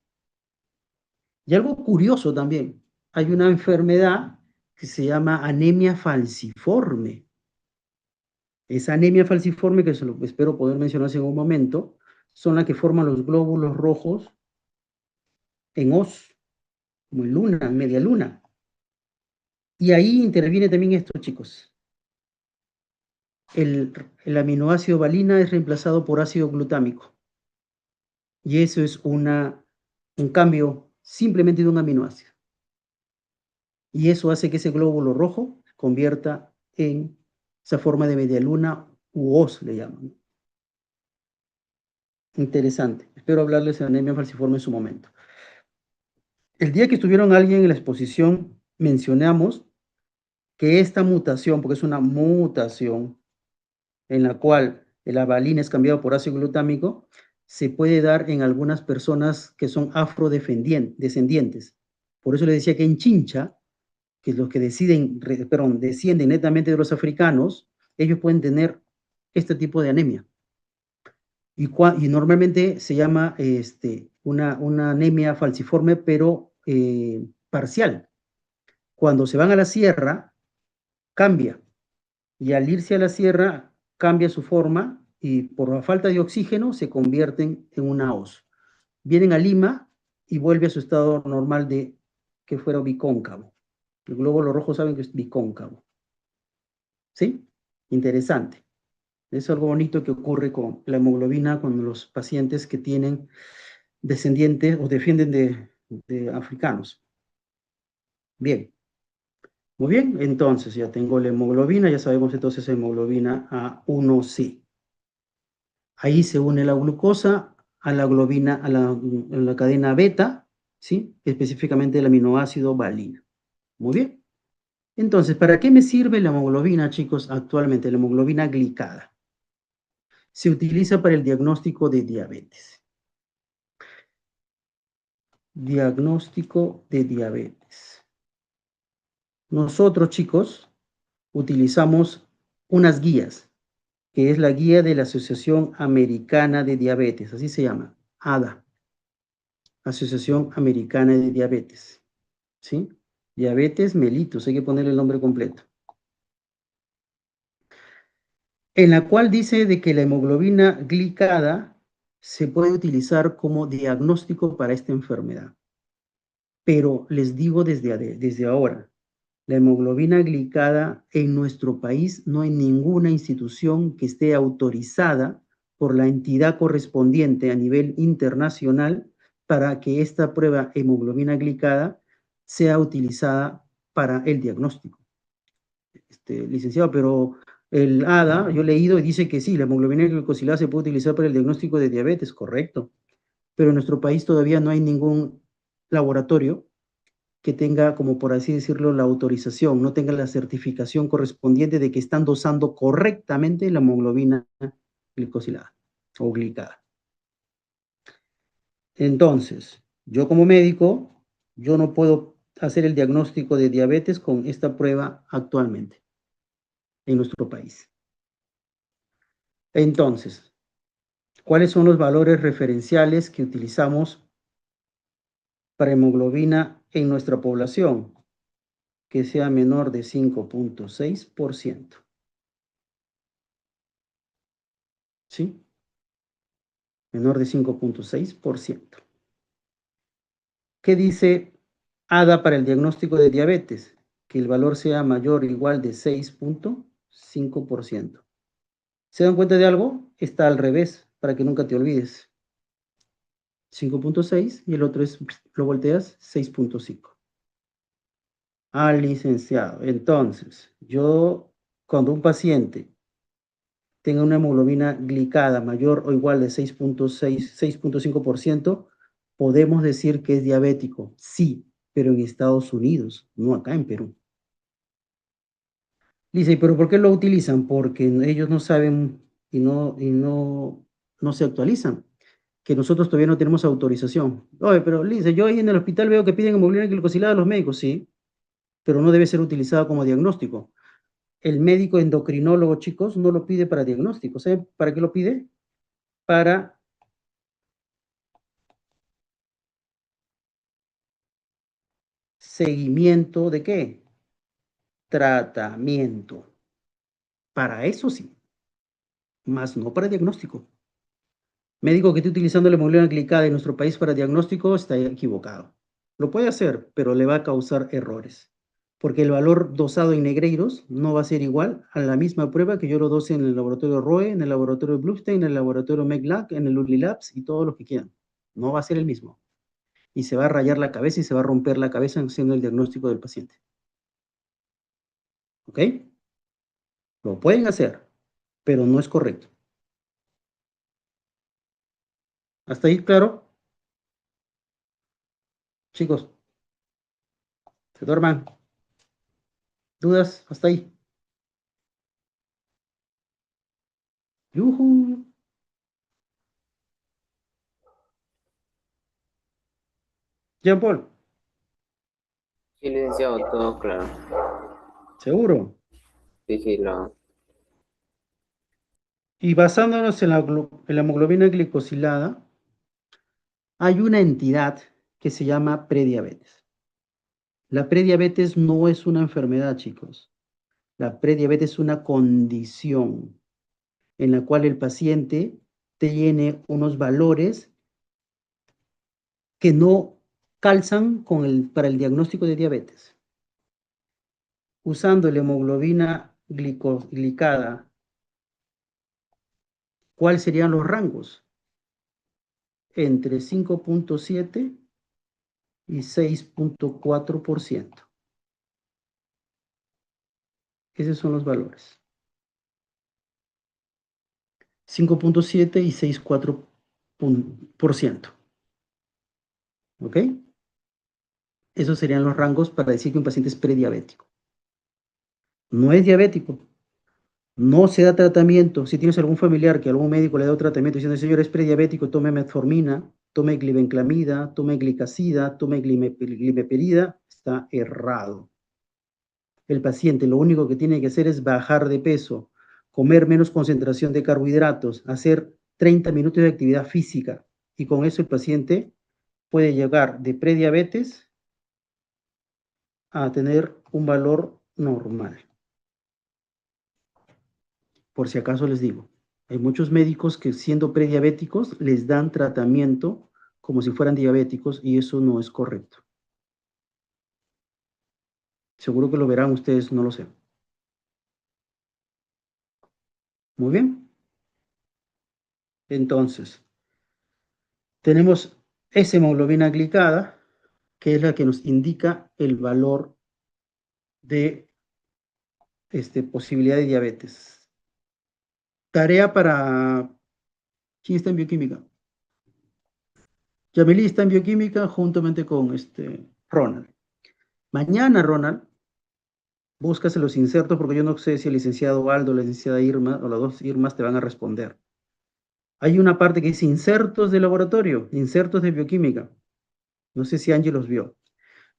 A: Y algo curioso también, hay una enfermedad que se llama anemia falciforme. Esa anemia falciforme, que se lo espero poder mencionar en un momento, son las que forman los glóbulos rojos en os, como en luna, en media luna. Y ahí interviene también esto, chicos. El aminoácido valina es reemplazado por ácido glutámico. Y eso es un cambio simplemente de un aminoácido. Y eso hace que ese glóbulo rojo se convierta en esa forma de media luna u os, le llaman. Interesante. Espero hablarles de anemia falciforme en su momento. El día que estuvieron alguien en la exposición, mencionamos que esta mutación, porque es una mutación en la cual la valina es cambiado por ácido glutámico, se puede dar en algunas personas que son afrodescendientes. Por eso les decía que en Chincha, que los que descienden netamente de los africanos, ellos pueden tener este tipo de anemia. Y normalmente se llama una anemia falciforme, pero parcial. Cuando se van a la sierra, cambia. Y al irse a la sierra, cambia su forma y por la falta de oxígeno se convierten en una os. Vienen a Lima y vuelve a su estado normal de que fuera bicóncavo. El glóbulo rojo saben que es bicóncavo. ¿Sí? Interesante. Es algo bonito que ocurre con la hemoglobina con los pacientes que tienen descendientes o defienden de africanos. Bien. Muy bien, entonces ya tengo la hemoglobina, ya sabemos entonces hemoglobina A1C. Ahí se une la glucosa a la globina, a la cadena beta, ¿sí? Específicamente el aminoácido valina. Muy bien. Entonces, ¿para qué me sirve la hemoglobina, chicos, actualmente? La hemoglobina glicada. Se utiliza para el diagnóstico de diabetes. Diagnóstico de diabetes. Nosotros, chicos, utilizamos unas guías, que es la guía de la Asociación Americana de Diabetes, así se llama, ADA, Asociación Americana de Diabetes, ¿sí? Diabetes mellitus, hay que ponerle el nombre completo. En la cual dice de que la hemoglobina glicada se puede utilizar como diagnóstico para esta enfermedad. Pero les digo desde ahora, la hemoglobina glicada en nuestro país no hay ninguna institución que esté autorizada por la entidad correspondiente a nivel internacional para que esta prueba hemoglobina glicada sea utilizada para el diagnóstico. Licenciado, pero el ADA, yo he leído y dice que sí, la hemoglobina glicosilada se puede utilizar para el diagnóstico de diabetes, correcto. Pero en nuestro país todavía no hay ningún laboratorio que tenga, como por así decirlo, la autorización, no tenga la certificación correspondiente de que están dosando correctamente la hemoglobina glicosilada o glicada. Entonces, yo como médico, yo no puedo hacer el diagnóstico de diabetes con esta prueba actualmente en nuestro país. Entonces, ¿cuáles son los valores referenciales que utilizamos para hemoglobina en nuestra población? Que sea menor de 5.6%. ¿Sí? Menor de 5.6%. ¿Qué dice ADA para el diagnóstico de diabetes? Que el valor sea mayor o igual de 6.5%. ¿Se dan cuenta de algo? Está al revés, para que nunca te olvides. 5.6 y el otro es, lo volteas, 6.5. Licenciado. Entonces, cuando un paciente tenga una hemoglobina glicada mayor o igual de 6.6, 6.5%, podemos decir que es diabético. Sí, pero en Estados Unidos, no acá en Perú. Dice, ¿pero por qué lo utilizan? Porque ellos no saben y no se actualizan, que nosotros todavía no tenemos autorización. Oye, pero dice, yo ahí en el hospital veo que piden hemoglobina glicosilada a los médicos, sí, pero no debe ser utilizada como diagnóstico. El médico endocrinólogo, chicos, no lo pide para diagnóstico. ¿Saben para qué lo pide? Para seguimiento de qué? Tratamiento. Para eso sí, más no para diagnóstico. Médico que esté utilizando la hemoglobina glicada en nuestro país para diagnóstico está equivocado. Lo puede hacer, pero le va a causar errores. Porque el valor dosado en Negreiros no va a ser igual a la misma prueba que yo lo dose en el laboratorio ROE, en el laboratorio Blumstein, en el laboratorio MECLAC, en el Unilabs y todos los que quieran. No va a ser el mismo. Y se va a rayar la cabeza y se va a romper la cabeza haciendo el diagnóstico del paciente. ¿Ok? Lo pueden hacer, pero no es correcto. ¿Hasta ahí claro? Chicos, se duerman. ¿Dudas? Hasta ahí. ¡Yujú! Jean Paul,
F: Sí, licenciado, todo claro.
A: seguro.
F: Sí, sí, lo.
A: Y basándonos en en la hemoglobina glicosilada, hay una entidad que se llama prediabetes. La prediabetes no es una enfermedad, chicos. La prediabetes es una condición en la cual el paciente tiene unos valores que no calzan para el diagnóstico de diabetes. Usando la hemoglobina glicada, ¿cuáles serían los rangos? Entre 5.7 y 6.4%. Esos son los valores. 5.7 y 6.4%. ¿Ok? Esos serían los rangos para decir que un paciente es prediabético. No es diabético. No se da tratamiento. Si tienes algún familiar que algún médico le da un tratamiento diciendo, señor, es prediabético, tome metformina, tome glibenclamida, tome glicacida, tome glimeperida, está errado. El paciente lo único que tiene que hacer es bajar de peso, comer menos concentración de carbohidratos, hacer 30 minutos de actividad física y con eso el paciente puede llegar de prediabetes a tener un valor normal. Por si acaso les digo, hay muchos médicos que siendo prediabéticos les dan tratamiento como si fueran diabéticos y eso no es correcto. Seguro que lo verán ustedes, no lo sé. Muy bien. Entonces, tenemos esa hemoglobina glicada, que es la que nos indica el valor de posibilidad de diabetes. Tarea para... ¿Quién está en bioquímica? Yamilí está en bioquímica juntamente con Ronald. Mañana, Ronald, búscase los insertos porque yo no sé si el licenciado Aldo, la licenciada Irma o las dos Irmas te van a responder. Hay una parte que dice insertos de laboratorio, insertos de bioquímica. No sé si Angie los vio.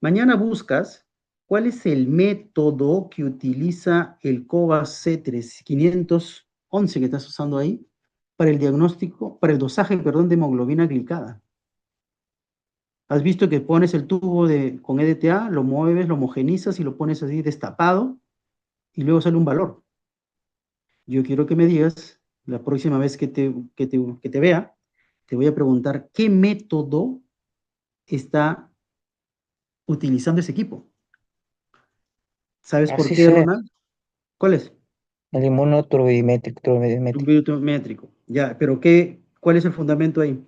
A: Mañana buscas cuál es el método que utiliza el COVAS C511 que estás usando ahí para el diagnóstico, para el dosaje, perdón, de hemoglobina glicada. ¿Has visto que pones el tubo con EDTA, lo mueves, lo homogenizas y lo pones así destapado y luego sale un valor? Yo quiero que me digas, la próxima vez que te vea, te voy a preguntar qué método está utilizando ese equipo. ¿Sabes por
D: Así
A: qué,
D: sé,
A: Ronald? ¿Cuál es?
D: el inmunoturbimétrico.
A: Un métrico. Ya, pero ¿cuál es el fundamento ahí?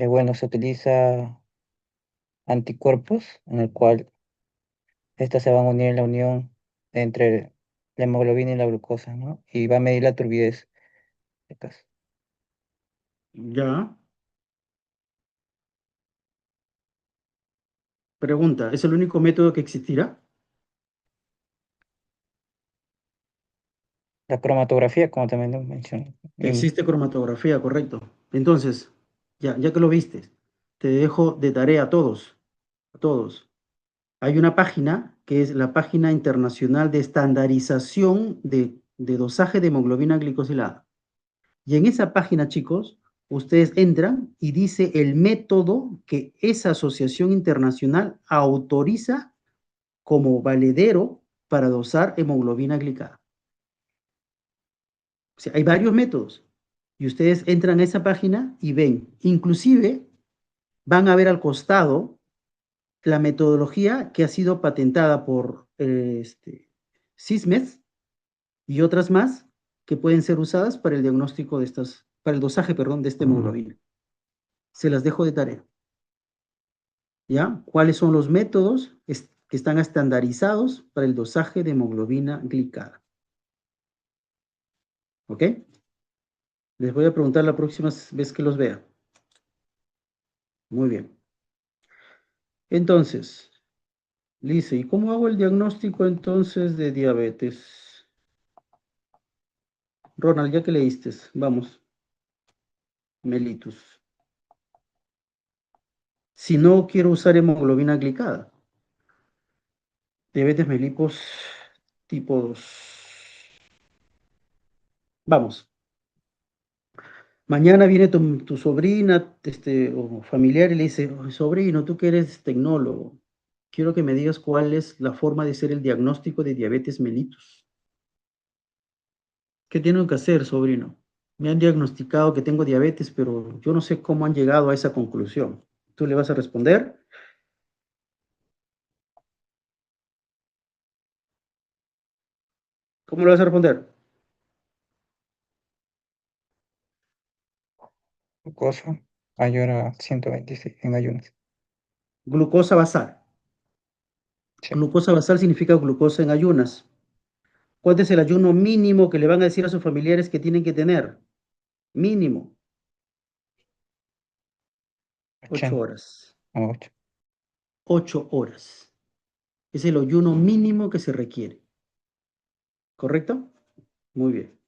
D: Bueno, se utiliza anticuerpos en el cual estas se van a unir en la unión entre la hemoglobina y la glucosa, ¿no? Y va a medir la turbidez. de cas-
A: Ya. Pregunta, ¿es el único método que existirá?
D: La cromatografía, como también lo mencioné.
A: Existe cromatografía, correcto. Entonces, ya que lo viste, te dejo de tarea a todos, a todos. Hay una página que es la página internacional de estandarización de dosaje de hemoglobina glicosilada. Y en esa página, chicos, ustedes entran y dice el método que esa asociación internacional autoriza como valedero para dosar hemoglobina glicada. O sea, hay varios métodos. Y ustedes entran a esa página y ven, inclusive van a ver al costado la metodología que ha sido patentada por Sysmex y otras más que pueden ser usadas para el diagnóstico de estas, para el dosaje, perdón, de esta hemoglobina. Se las dejo de tarea. ¿Ya? ¿Cuáles son los métodos que están estandarizados para el dosaje de hemoglobina glicada? ¿Ok? Les voy a preguntar la próxima vez que los vea. Muy bien. Entonces, Lice, ¿y cómo hago el diagnóstico entonces de diabetes? Ronald, ya que leíste, vamos, mellitus. Si no quiero usar hemoglobina glicada, diabetes mellitus tipo 2. Vamos, mañana viene tu sobrina o familiar y le dice, "Oh, sobrino, tú que eres tecnólogo, quiero que me digas cuál es la forma de hacer el diagnóstico de diabetes mellitus. ¿Qué tengo que hacer, sobrino? Me han diagnosticado que tengo diabetes, pero yo no sé cómo han llegado a esa conclusión. ¿Tú le vas a responder? ¿Cómo le vas a responder?
D: Glucosa mayor a 126 en ayunas.
A: Glucosa basal.
D: Sí,
A: Glucosa basal significa glucosa en ayunas. ¿Cuál es el ayuno mínimo que le van a decir a sus familiares que tienen que tener? Mínimo, 8
D: 80
A: horas.
D: o 8.
A: 8 horas. Es el ayuno mínimo que se requiere. ¿Correcto? Muy bien.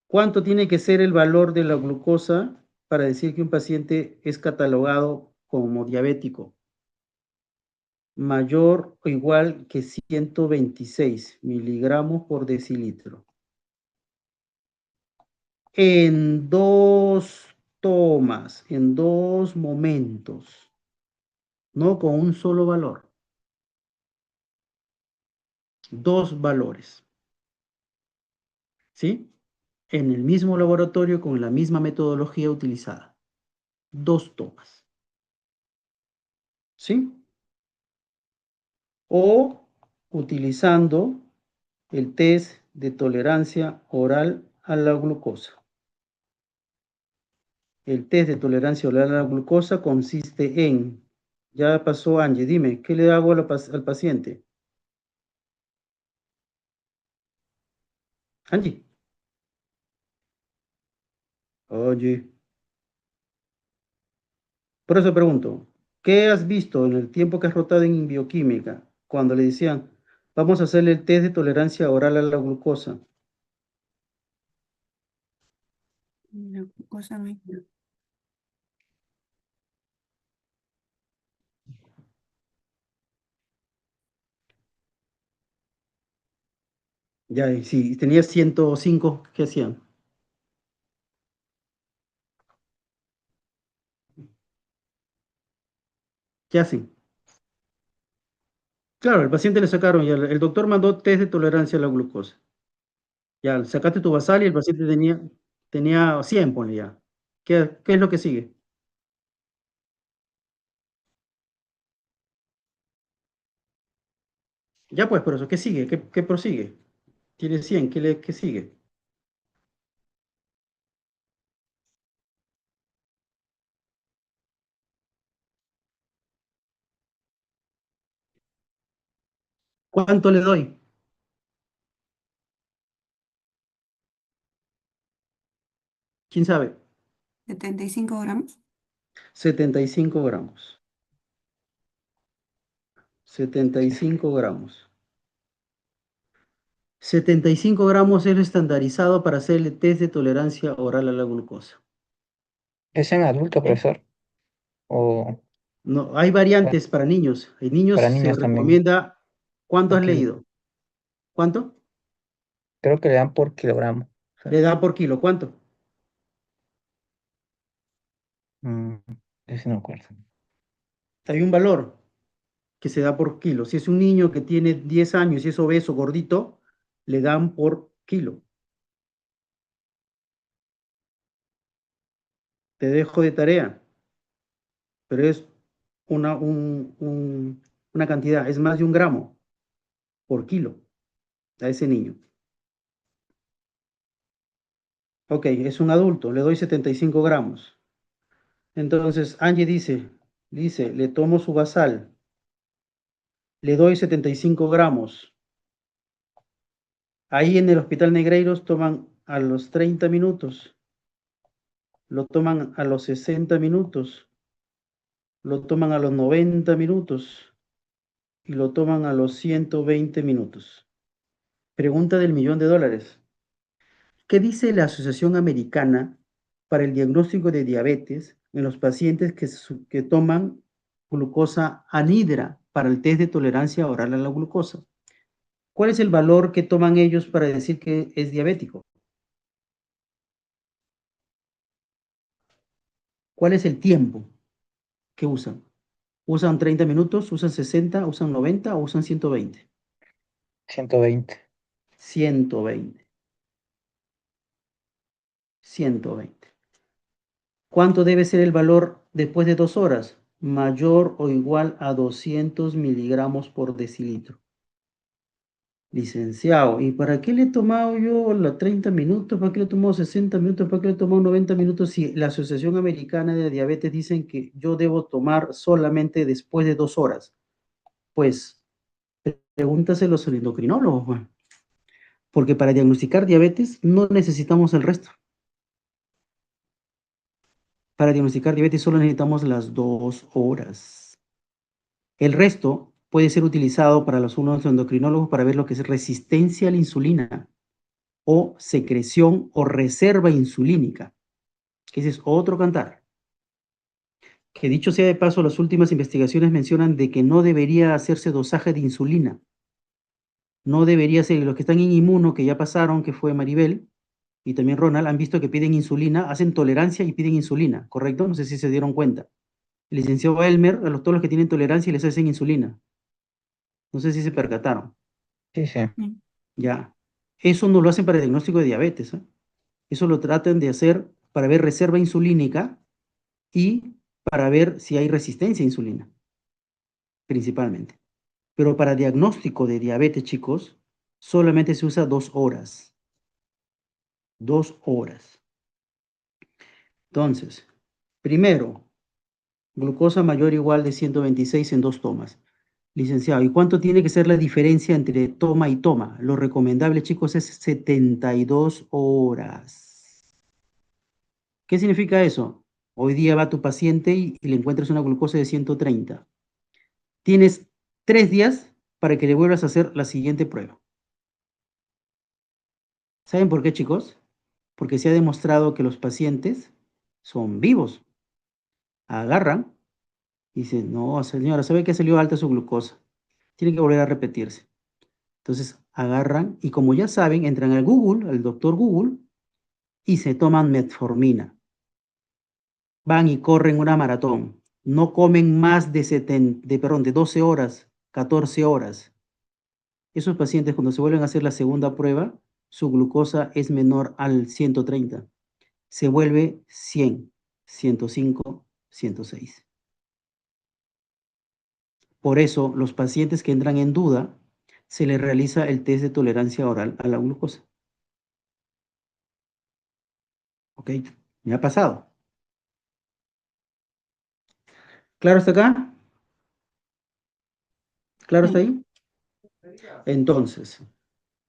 A: ¿Cuánto tiene que ser el valor de la glucosa para decir que un paciente es catalogado como diabético? Mayor o igual que 126 miligramos por decilitro. En dos tomas, en dos momentos, no con un solo valor. Dos valores, ¿sí? En el mismo laboratorio con la misma metodología utilizada. Dos tomas, ¿sí? O utilizando el test de tolerancia oral a la glucosa. El test de tolerancia oral a la glucosa consiste en, ya pasó Angie, dime, ¿qué le hago al paciente? Angie, oye, por eso pregunto, ¿qué has visto en el tiempo que has rotado en bioquímica cuando le decían, vamos a hacerle el test de tolerancia oral a la glucosa?
E: La cosa no hay.
A: Ya, y si tenía 105, ¿qué hacían? ¿Qué hacen? Claro, el paciente le sacaron, ya, el doctor mandó test de tolerancia a la glucosa. Ya, sacaste tu basal y el paciente tenía 100, ponle ya. ¿Qué es lo que sigue? Ya pues, por eso, ¿qué sigue? ¿Qué prosigue? Tiene 100, ¿qué sigue? ¿Cuánto le doy? ¿Quién sabe?
E: 75 gramos.
A: 75 gramos. 75 gramos. 75 gramos es lo estandarizado para hacer el test de tolerancia oral a la glucosa.
D: ¿Es en adulto,
A: ¿Ok?
D: profesor? ¿O
A: No, hay
D: bueno,
A: variantes para niños. En niños
D: para
A: se
D: niños también?
A: recomienda. ¿Cuánto
D: Por
A: has
D: kilo.
A: leído? ¿Cuánto?
D: Creo que le dan por kilogramo. O sea,
A: Le da por kilo. ¿Cuánto?
D: mm, ese no me acuerdo.
A: Hay un valor que se da por kilo. Si es un niño que tiene 10 años y es obeso, gordito, le dan por kilo. Te dejo de tarea, pero es una cantidad, es más de 1 gramo por kilo a ese niño. Ok, es un adulto, le doy 75 gramos. Entonces, Angie dice, le tomo su basal, le doy 75 gramos. Ahí en el Hospital Negreiros toman a los 30 minutos, lo toman a los 60 minutos, lo toman a los 90 minutos y lo toman a los 120 minutos. Pregunta del $1.000.000. ¿Qué dice la Asociación Americana para el Diagnóstico de Diabetes en los pacientes que toman glucosa anhidra para el test de tolerancia oral a la glucosa? ¿Cuál es el valor que toman ellos para decir que es diabético? ¿Cuál es el tiempo que usan? ¿Usan 30 minutos? ¿Usan 60? ¿Usan 90? ¿O usan 120?
D: 120.
A: 120. 120. ¿Cuánto debe ser el valor después de 2 horas? Mayor o igual a 200 miligramos por decilitro. Licenciado, ¿y para qué le he tomado yo los 30 minutos? ¿Para qué le he tomado 60 minutos? ¿Para qué le he tomado 90 minutos? Si la Asociación Americana de Diabetes dicen que yo debo tomar solamente después de 2 horas. Pues pregúntaselo a los endocrinólogos, pues. Porque para diagnosticar diabetes no necesitamos el resto. Para diagnosticar diabetes solo necesitamos las 2 horas. El resto puede ser utilizado para los unos endocrinólogos para ver lo que es resistencia a la insulina o secreción o reserva insulínica, que ese es otro cantar. Que dicho sea de paso, las últimas investigaciones mencionan de que no debería hacerse dosaje de insulina. No debería ser, los que están en inmuno, que ya pasaron, que fue Maribel y también Ronald, han visto que piden insulina, hacen tolerancia y piden insulina, ¿correcto? No sé si se dieron cuenta. El licenciado Elmer, todos los que tienen tolerancia les hacen insulina. No sé si se percataron.
D: Sí, sí.
E: Mm.
A: Ya. Eso no lo hacen para el diagnóstico de diabetes, ¿eh? Eso lo tratan de hacer para ver reserva insulínica y para ver si hay resistencia a insulina, principalmente. Pero para diagnóstico de diabetes, chicos, solamente se usa 2 horas. 2 horas. Entonces, primero, glucosa mayor o igual de 126 en 2 tomas. Licenciado, ¿y cuánto tiene que ser la diferencia entre toma y toma? Lo recomendable, chicos, es 72 horas. ¿Qué significa eso? Hoy día va tu paciente y le encuentras una glucosa de 130. Tienes 3 días para que le vuelvas a hacer la siguiente prueba. ¿Saben por qué, chicos? Porque se ha demostrado que los pacientes son vivos. Agarran y dicen, no, señora, ¿sabe que salió alta su glucosa? Tiene que volver a repetirse. Entonces agarran y como ya saben, entran al Google, al doctor Google, y se toman metformina. Van y corren una maratón. No comen más de 12 horas, 14 horas. Esos pacientes cuando se vuelven a hacer la segunda prueba, su glucosa es menor al 130. Se vuelve 100, 105, 106. Por eso, los pacientes que entran en duda, se les realiza el test de tolerancia oral a la glucosa. ¿Ok? Me ha pasado. ¿Claro hasta acá? ¿Claro hasta
E: Sí.
A: ahí? Entonces,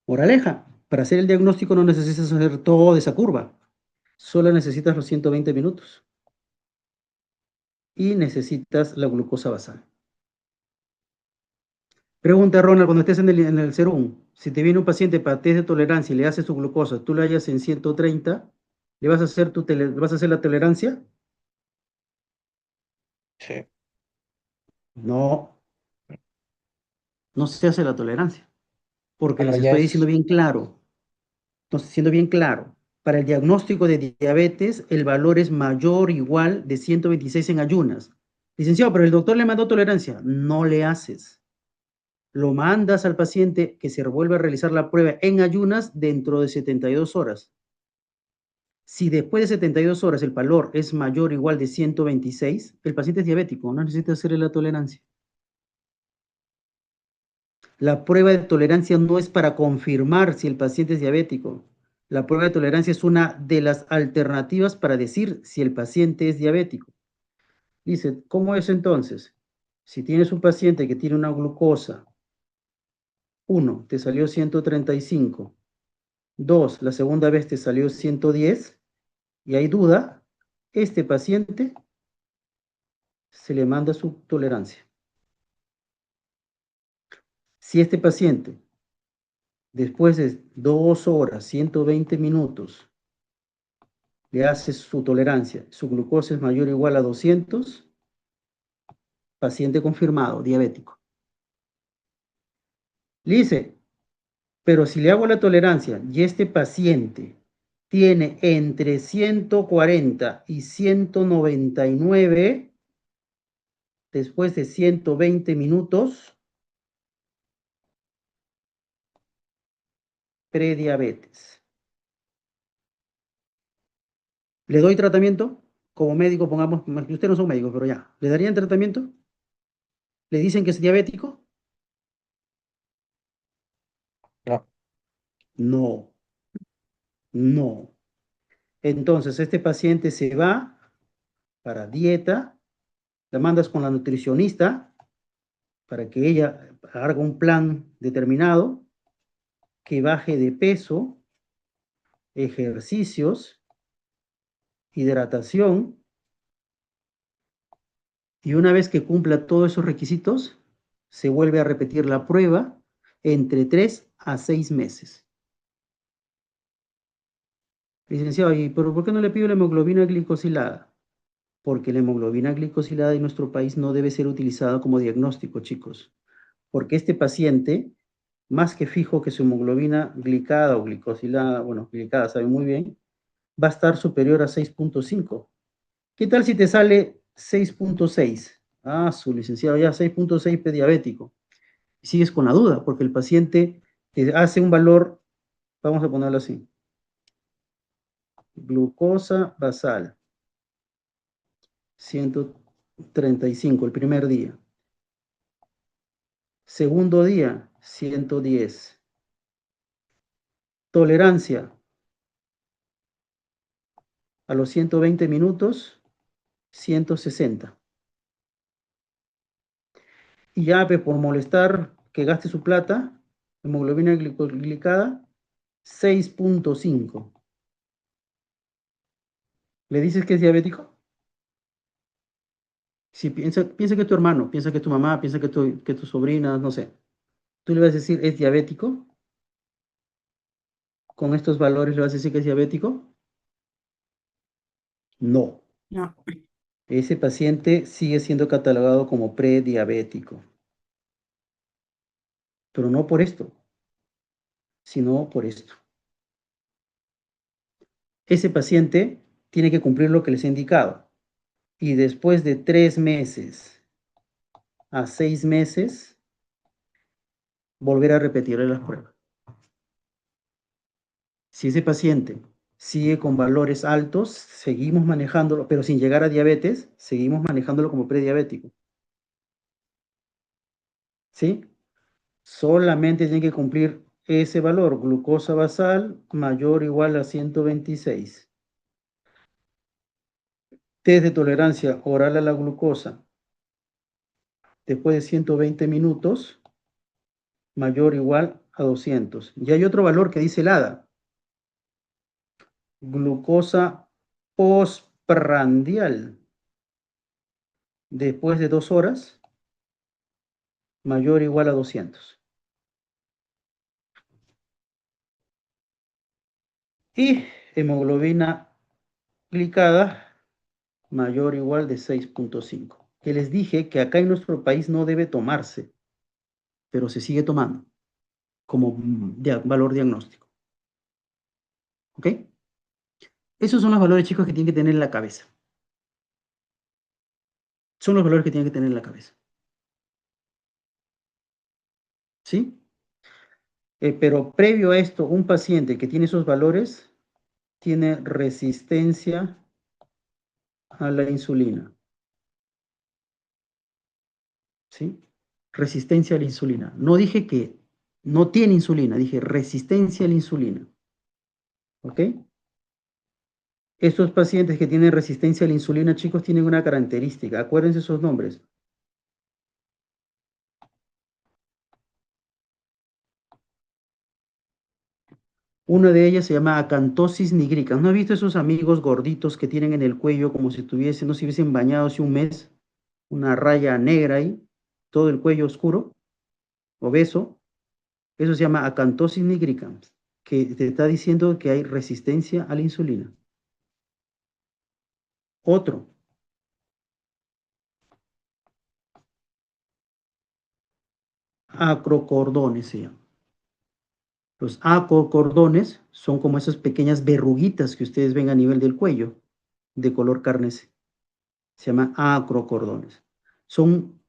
A: moraleja, para hacer el diagnóstico no necesitas hacer toda esa curva, solo necesitas los 120 minutos y necesitas la glucosa basal. Pregunta, Ronald, cuando estés en el 01, si te viene un paciente para test de tolerancia y le haces su glucosa, tú le hallas en 130, ¿le vas a hacer, vas a hacer la tolerancia?
D: Sí.
A: No, no se hace la tolerancia, porque
D: Bueno,
A: les
D: ya
A: estoy diciendo
D: es,
A: bien claro, no estoy siendo bien claro. Para el diagnóstico de diabetes, el valor es mayor o igual de 126 en ayunas. Licenciado, pero el doctor le mandó tolerancia. No le haces. Lo mandas al paciente que se vuelve a realizar la prueba en ayunas dentro de 72 horas. Si después de 72 horas el valor es mayor o igual de 126, el paciente es diabético, no necesita hacerle la tolerancia. La prueba de tolerancia no es para confirmar si el paciente es diabético. La prueba de tolerancia es una de las alternativas para decir si el paciente es diabético. Dice, ¿cómo es entonces? Si tienes un paciente que tiene una glucosa, 1, te salió 135, 2, la segunda vez te salió 110, y hay duda, este paciente se le manda su tolerancia. Si este paciente, después de 2 horas, 120 minutos, le hace su tolerancia, su glucosa es mayor o igual a 200, paciente confirmado, diabético. Le dice, pero si le hago la tolerancia y este paciente tiene entre 140 y 199, después de 120 minutos, prediabetes. ¿Le doy tratamiento? Como médico, pongamos, ustedes no son médicos, pero ya, ¿le darían tratamiento? ¿Le dicen que es diabético?
D: no,
A: No, no. Entonces, este paciente se va para dieta, la mandas con la nutricionista para que ella haga un plan determinado, que baje de peso, ejercicios, hidratación, y una vez que cumpla todos esos requisitos, se vuelve a repetir la prueba entre 3 a 6 meses. Licenciado, ¿y por qué no le pido la hemoglobina glicosilada? Porque la hemoglobina glicosilada en nuestro país no debe ser utilizada como diagnóstico, chicos. Porque este paciente, más que fijo que su hemoglobina glicada o glicosilada, bueno, glicada sabe muy bien, va a estar superior a 6.5. ¿Qué tal si te sale 6.6? Ah, su licenciado ya 6.6 prediabético. Y sigues con la duda, porque el paciente te hace un valor, vamos a ponerlo así, glucosa basal, 135 el primer día. Segundo día, 110. Tolerancia, a los 120 minutos, 160. Y ya por molestar que gaste su plata, hemoglobina glicada, 6.5. ¿Le dices que es diabético? Si piensa que es tu hermano, piensa que es tu mamá, piensa que tu sobrina, no sé. ¿Tú le vas a decir es diabético? ¿Con estos valores le vas a decir que es diabético? No.
E: No.
A: Ese paciente sigue siendo catalogado como prediabético. Pero no por esto, sino por esto. Ese paciente tiene que cumplir lo que les he indicado. Y después de 3 meses a 6 meses, volver a repetirle las pruebas. Si ese paciente sigue con valores altos, seguimos manejándolo, pero sin llegar a diabetes, seguimos manejándolo como prediabético. ¿Sí? Solamente tiene que cumplir ese valor, glucosa basal mayor o igual a 126. Test de tolerancia oral a la glucosa después de 120 minutos mayor o igual a 200. Y hay otro valor que dice el ADA. Glucosa postprandial. Después de 2 horas, mayor o igual a 200. Y hemoglobina glicada, mayor o igual de 6.5. Que les dije que acá en nuestro país no debe tomarse, pero se sigue tomando como valor diagnóstico. ¿Ok? Esos son los valores, chicos, que tienen que tener en la cabeza. Son los valores que tienen que tener en la cabeza. ¿Sí? Pero previo a esto, un paciente que tiene esos valores tiene resistencia a la insulina. ¿Sí? Resistencia a la insulina. No dije que no tiene insulina, dije resistencia a la insulina. ¿Ok? Estos pacientes que tienen resistencia a la insulina, chicos, tienen una característica. Acuérdense esos nombres. Una de ellas se llama acantosis nigricans. ¿No has visto esos amigos gorditos que tienen en el cuello como si tuviesen, no se hubiesen bañado hace un mes? Una raya negra ahí, todo el cuello oscuro, obeso. Eso se llama acantosis nigricans, que te está diciendo que hay resistencia a la insulina. Otro, acrocordones se llama. Los acrocordones son como esas pequeñas verruguitas que ustedes ven a nivel del cuello, de color carne. Se llama acrocordones. Son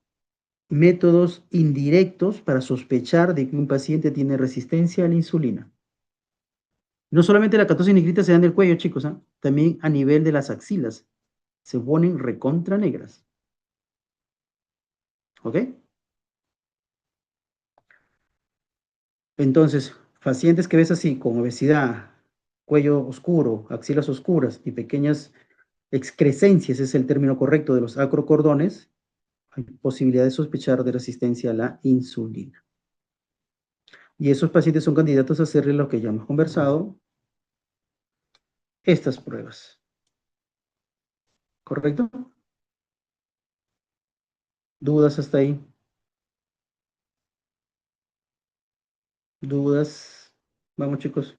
A: métodos indirectos para sospechar de que un paciente tiene resistencia a la insulina. No solamente la catosis nigrita se da en el cuello, chicos, ¿eh? También a nivel de las axilas. Se ponen recontra negras. ¿Ok? Entonces, pacientes que ves así, con obesidad, cuello oscuro, axilas oscuras y pequeñas excrescencias, es el término correcto de los acrocordones, hay posibilidad de sospechar de resistencia a la insulina. Y esos pacientes son candidatos a hacerle lo que ya hemos conversado, estas pruebas. ¿Correcto? ¿Dudas hasta ahí? ¿Dudas? Vamos, chicos.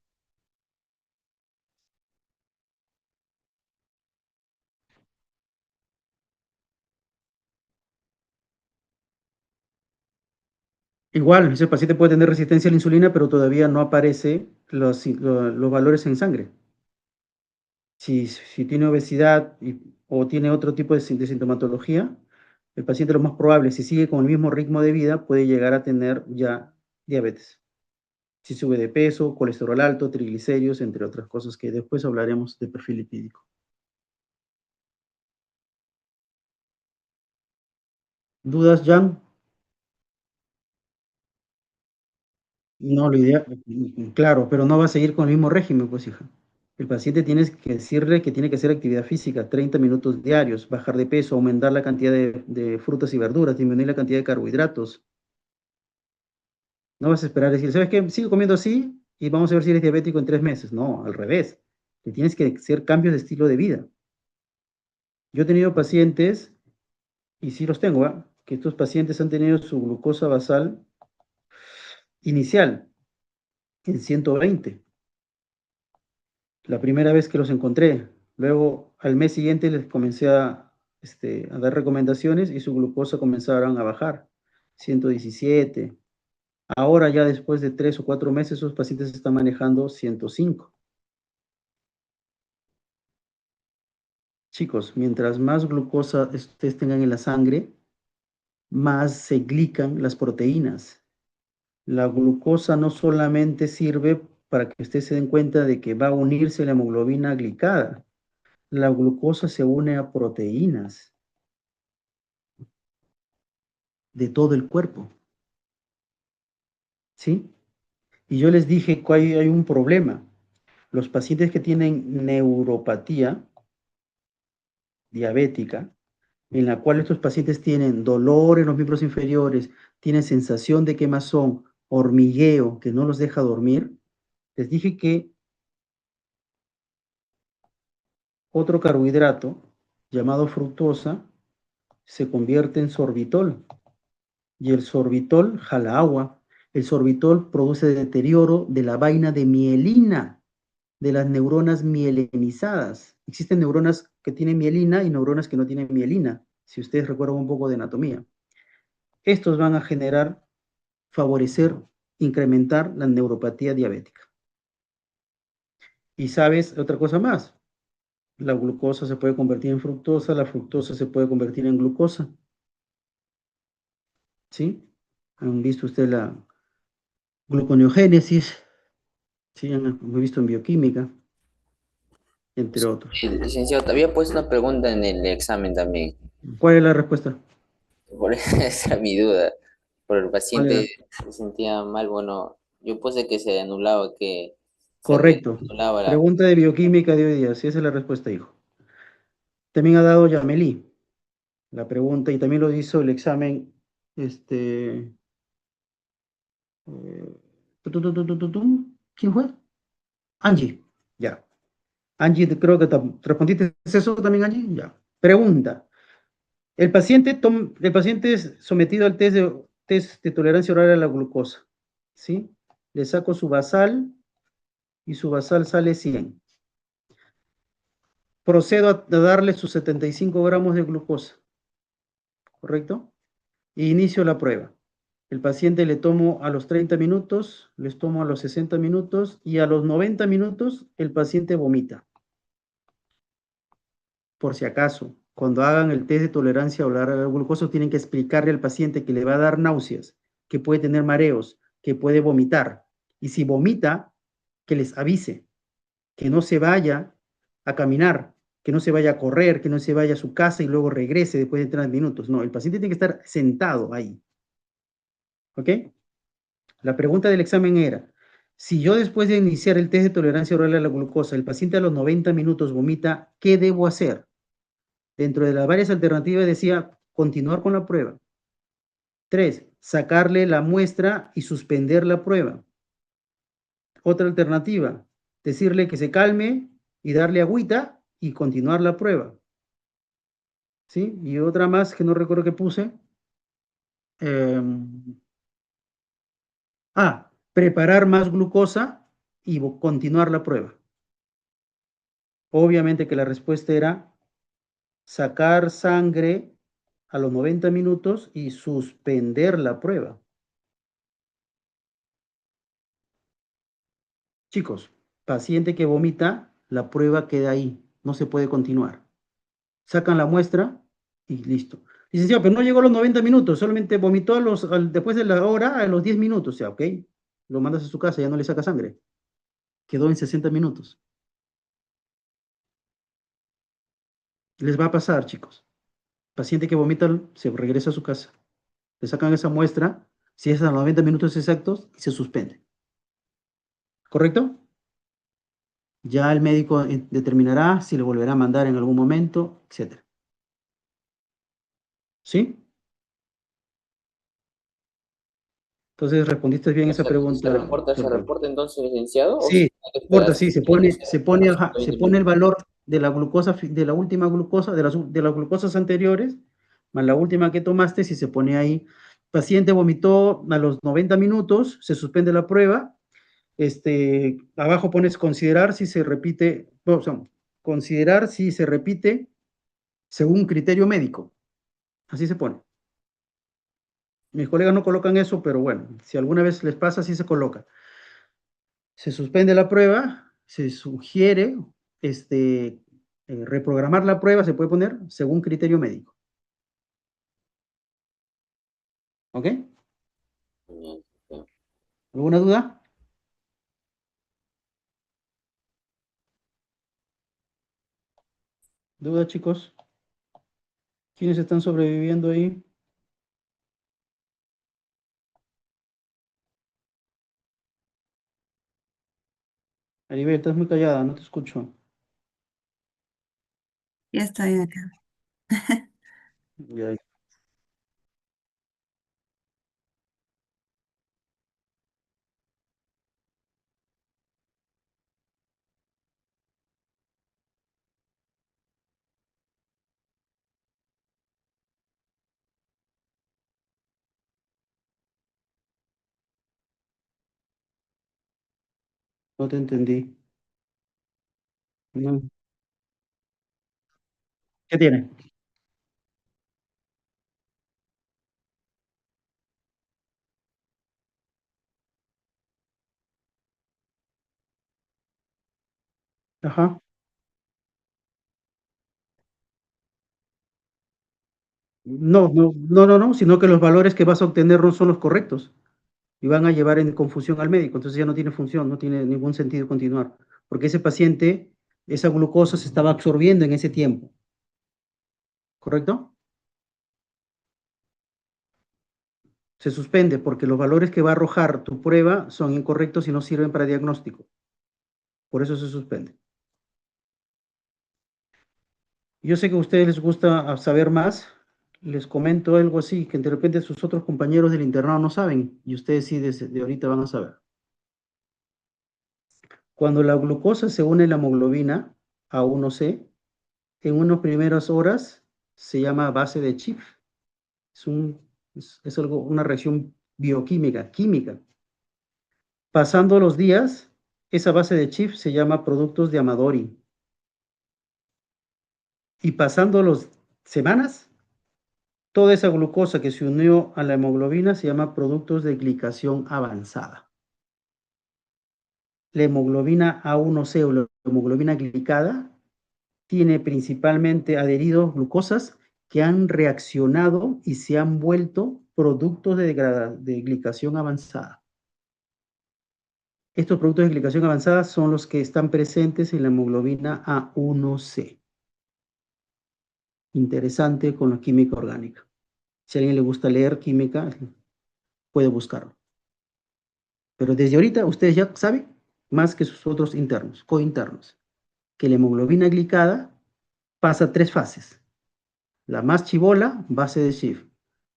A: Igual, ese paciente puede tener resistencia a la insulina, pero todavía no aparece los valores en sangre. Si tiene obesidad o tiene otro tipo de sintomatología, el paciente lo más probable, si sigue con el mismo ritmo de vida, puede llegar a tener ya diabetes. Si sube de peso, colesterol alto, triglicéridos, entre otras cosas que después hablaremos de perfil lipídico. ¿Dudas, Jan? No, la idea, claro, pero no va a seguir con el mismo régimen, pues, hija. El paciente tienes que decirle que tiene que hacer actividad física, 30 minutos diarios, bajar de peso, aumentar la cantidad de frutas y verduras, disminuir la cantidad de carbohidratos. No vas a esperar a decir, ¿sabes qué? Sigo comiendo así y vamos a ver si eres diabético en 3 meses. No, al revés. Que tienes que hacer cambios de estilo de vida. Yo he tenido pacientes, y sí los tengo, ¿ah? Que estos pacientes han tenido su glucosa basal inicial en 120. La primera vez que los encontré. Luego, al mes siguiente les comencé a dar recomendaciones y su glucosa comenzaron a bajar. 117. Ahora ya después de 3 o 4 meses, esos pacientes están manejando 105. Chicos, mientras más glucosa ustedes tengan en la sangre, más se glican las proteínas. La glucosa no solamente sirve para que ustedes se den cuenta de que va a unirse la hemoglobina glicada. La glucosa se une a proteínas de todo el cuerpo. ¿Sí? Y yo les dije que hay un problema. Los pacientes que tienen neuropatía diabética, en la cual estos pacientes tienen dolor en los miembros inferiores, tienen sensación de quemazón, hormigueo que no los deja dormir, les dije que otro carbohidrato llamado fructosa se convierte en sorbitol y el sorbitol jala agua. El sorbitol produce deterioro de la vaina de mielina, de las neuronas mielinizadas. Existen neuronas que tienen mielina y neuronas que no tienen mielina, si ustedes recuerdan un poco de anatomía. Estos van a generar, favorecer, incrementar la neuropatía diabética. Y sabes otra cosa más, la glucosa se puede convertir en fructosa, la fructosa se puede convertir en glucosa. ¿Sí? ¿Han visto ustedes la gluconeogénesis? ¿Sí? Han visto en bioquímica, entre otros.
F: Licenciado, te había puesto una pregunta en el examen también.
A: ¿Cuál es la respuesta?
F: Por esa es mi duda. Por el
A: ¿Cuál era?
F: paciente se sentía mal, bueno, yo puse que se anulaba, que se
A: Correcto.
F: reanulaba la...
A: Pregunta de bioquímica de hoy día. Sí, esa es la respuesta, hijo. También ha dado Yamelí la pregunta y también lo hizo el examen, ¿quién fue? Angie, ya. Angie, creo que respondiste eso también, Angie, ya. Pregunta. El paciente es sometido al test de tolerancia oral a la glucosa, ¿sí? Le saco su basal y su basal sale 100. Procedo a darle sus 75 gramos de glucosa, ¿correcto? E inicio la prueba. El paciente le tomo a los 30 minutos, les tomo a los 60 minutos y a los 90 minutos el paciente vomita. Por si acaso, cuando hagan el test de tolerancia oral a la glucosa, tienen que explicarle al paciente que le va a dar náuseas, que puede tener mareos, que puede vomitar. Y si vomita, que les avise, que no se vaya a caminar, que no se vaya a correr, que no se vaya a su casa y luego regrese después de 30 minutos. No, el paciente tiene que estar sentado ahí. ¿Ok? La pregunta del examen era, si yo después de iniciar el test de tolerancia oral a la glucosa, el paciente a los 90 minutos vomita, ¿qué debo hacer? Dentro de las varias alternativas decía continuar con la prueba. 3, sacarle la muestra y suspender la prueba. Otra alternativa, decirle que se calme y darle agüita y continuar la prueba. ¿Sí? Y otra más que no recuerdo que puse. Eh, preparar más glucosa y continuar la prueba. Obviamente que la respuesta era sacar sangre a los 90 minutos y suspender la prueba. Chicos, paciente que vomita, la prueba queda ahí, no se puede continuar. Sacan la muestra y listo. Licenciado, pero no llegó a los 90 minutos, solamente vomitó después de la hora, a los 10 minutos, ya, ok. Lo mandas a su casa, ya no le saca sangre. Quedó en 60 minutos. Les va a pasar, chicos. Paciente que vomita, se regresa a su casa. Le sacan esa muestra, si es a los 90 minutos exactos, y se suspende. ¿Correcto? Ya el médico determinará si le volverá a mandar en algún momento, etc. ¿Sí? Entonces respondiste bien esa pregunta.
F: Se reporta entonces, licenciado? ¿O
A: Sí,
F: hay que
A: importa,
F: esperar
A: sí, se pone el valor de la glucosa, de la última glucosa, de las glucosas anteriores, más la última que tomaste, si se pone ahí, paciente vomitó a los 90 minutos, se suspende la prueba, abajo pones considerar si se repite, o sea, considerar si se repite según criterio médico, así se pone. Mis colegas no colocan eso, pero bueno, si alguna vez les pasa, así se coloca. Se suspende la prueba, se sugiere reprogramar la prueba, se puede poner según criterio médico. ¿Ok? ¿Alguna duda? ¿Duda, chicos? ¿Quiénes están sobreviviendo ahí? Aribel, estás muy callada, no te escucho.
E: Ya estoy acá.
A: Ya, No te entendí. No. ¿Qué tiene? Ajá. No, sino que los valores que vas a obtener no son los correctos y van a llevar en confusión al médico. Entonces ya no tiene función, no tiene ningún sentido continuar, porque ese paciente, esa glucosa se estaba absorbiendo en ese tiempo, ¿correcto? Se suspende porque los valores que va a arrojar tu prueba son incorrectos y no sirven para diagnóstico. Por eso se suspende. Yo sé que a ustedes les gusta saber más. Les comento algo así, que de repente sus otros compañeros del internado no saben y ustedes sí de ahorita van a saber. Cuando la glucosa se une a la hemoglobina A1C, en unas primeras horas se llama base de Schiff. Es algo, una reacción bioquímica, química. Pasando los días, esa base de Schiff se llama productos de Amadori. Y pasando las semanas, toda esa glucosa que se unió a la hemoglobina se llama productos de glicación avanzada. La hemoglobina A1C o la hemoglobina glicada tiene principalmente adheridos glucosas que han reaccionado y se han vuelto productos de glicación avanzada. Estos productos de glicación avanzada son los que están presentes en la hemoglobina A1C. Interesante con la química orgánica. Si a alguien le gusta leer química, puede buscarlo. Pero desde ahorita ustedes ya saben más que sus otros internos, cointernos, que la hemoglobina glicada pasa 3 fases. La más chibola, base de Schiff.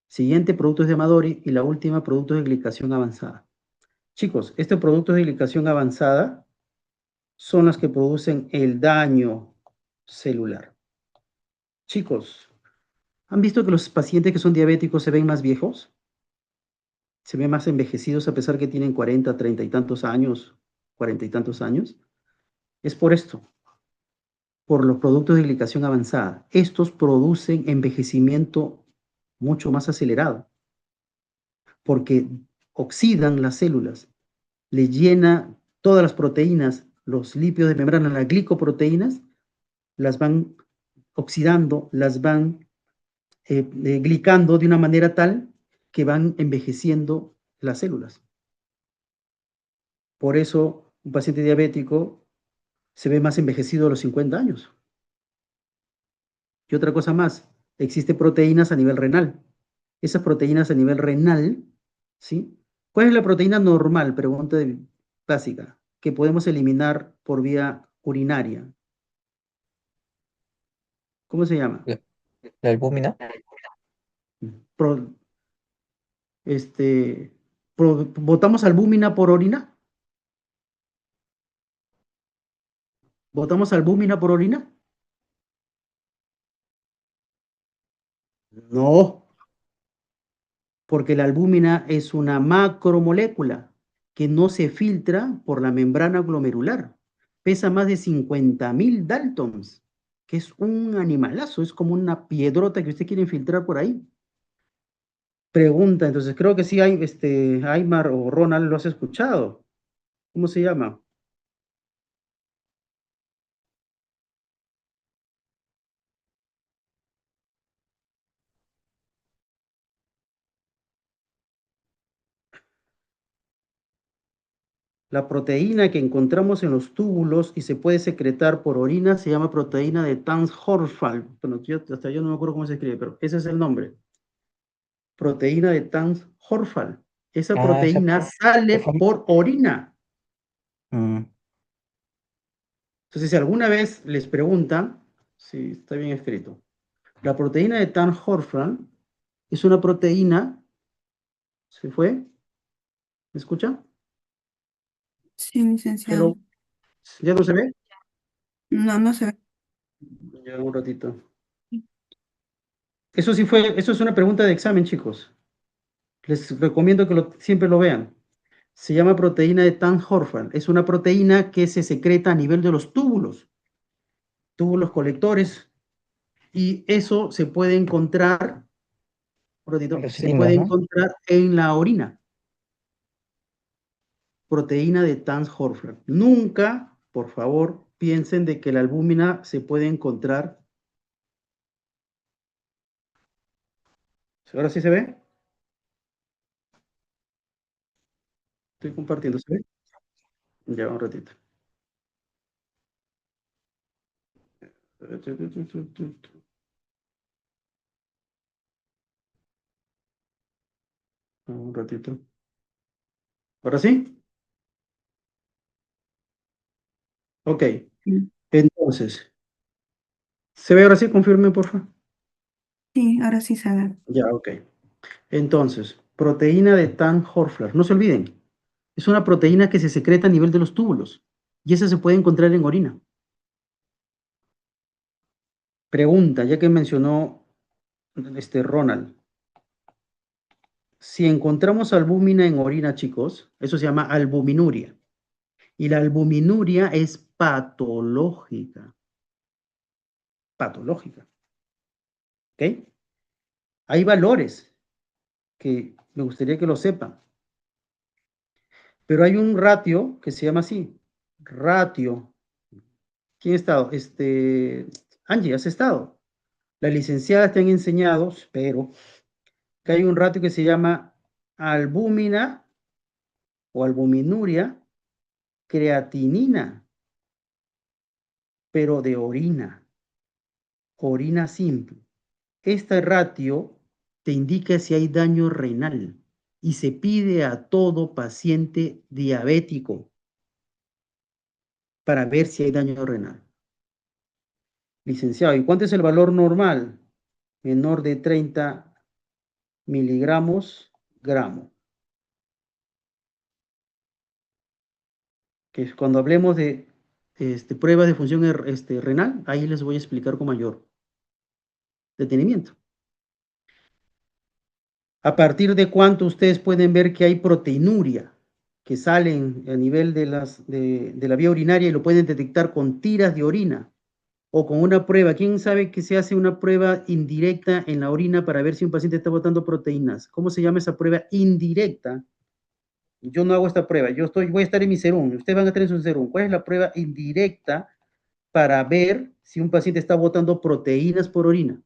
A: Siguiente, productos de Amadori. Y la última, productos de glicación avanzada. Chicos, estos productos de glicación avanzada son los que producen el daño celular. Chicos, ¿han visto que los pacientes que son diabéticos se ven más viejos? Se ven más envejecidos a pesar que tienen 40, 30 y tantos años, 40 y tantos años. Es por esto, por los productos de glicación avanzada. Estos producen envejecimiento mucho más acelerado, porque oxidan las células, le llena todas las proteínas, los lípidos de membrana, las glicoproteínas, las van oxidando, las van glicando de una manera tal que van envejeciendo las células. Por eso un paciente diabético se ve más envejecido a los 50 años. Y otra cosa más, existen proteínas a nivel renal. Esas proteínas a nivel renal, ¿sí? ¿Cuál es la proteína normal? Pregunta básica, que podemos eliminar por vía urinaria. ¿Cómo se llama?
D: La albúmina.
A: Pro- ¿Botamos albúmina por orina? ¿Botamos albúmina por orina? No, porque la albúmina es una macromolécula que no se filtra por la membrana glomerular. Pesa más de 50.000 Daltons, que es un animalazo, es como una piedrota que usted quiere infiltrar por ahí. Pregunta, entonces creo que sí hay, Aymar o Ronald, ¿lo has escuchado? ¿Cómo se llama? La proteína que encontramos en los túbulos y se puede secretar por orina se llama proteína de Tans-Horfal. Bueno, hasta yo no me acuerdo cómo se escribe, pero ese es el nombre. Proteína de Tans-Horfal. Esa
D: Ah,
A: proteína sale por orina.
D: Mm,
A: Entonces, si alguna vez les preguntan, si está bien escrito, la proteína de Tans-Horfal es una proteína, ¿se fue? ¿Me escucha?
E: Sí, licenciado.
A: Hello. ¿Ya no se ve?
E: No, no se ve.
A: Ya un ratito. Eso sí eso es una pregunta de examen, chicos. Les recomiendo que siempre lo vean. Se llama proteína de Tan-Horfman. Es una proteína que se secreta a nivel de los túbulos colectores, y eso se puede encontrar, un ratito,
D: Los
A: se
D: cilindros,
A: puede
D: ¿no?
A: encontrar en la orina. Proteína de Tan-Horfman. Nunca, por favor, piensen de que la albúmina se puede encontrar. ¿Ahora sí se ve? Estoy compartiendo, ¿se ve? Ya, un ratito. Un ratito. ¿Ahora sí? Ok.
E: Sí,
A: Entonces, ¿se ve ahora sí? Confirme, por favor.
E: sí, ahora sí se ve.
A: Ya, ok. Entonces, proteína de Tan-Horfman. No se olviden, es una proteína que se secreta a nivel de los túbulos, y esa se puede encontrar en orina. Pregunta, ya que mencionó Ronald. Si encontramos albúmina en orina, chicos, eso se llama albuminuria. Y la albuminuria es patológica. Patológica. ¿Ok? Hay valores que me gustaría que lo sepan. Pero hay un ratio que se llama así. Ratio. ¿Quién ha estado? Angie, ¿has estado? Las licenciadas te han enseñado, pero que hay un ratio que se llama albúmina o albuminuria creatinina, pero de orina simple. Este ratio te indica si hay daño renal y se pide a todo paciente diabético para ver si hay daño renal. Licenciado, ¿y cuánto es el valor normal? Menor de 30 miligramos gramo. Que cuando hablemos de pruebas de función renal, ahí les voy a explicar con mayor detenimiento. A partir de cuánto ustedes pueden ver que hay proteinuria que salen a nivel de la vía urinaria, y lo pueden detectar con tiras de orina o con una prueba. ¿Quién sabe que se hace una prueba indirecta en la orina para ver si un paciente está botando proteínas? ¿Cómo se llama esa prueba indirecta? Yo no hago esta prueba, voy a estar en mi serum, ustedes van a estar en su serum. ¿Cuál es la prueba indirecta para ver si un paciente está botando proteínas por orina?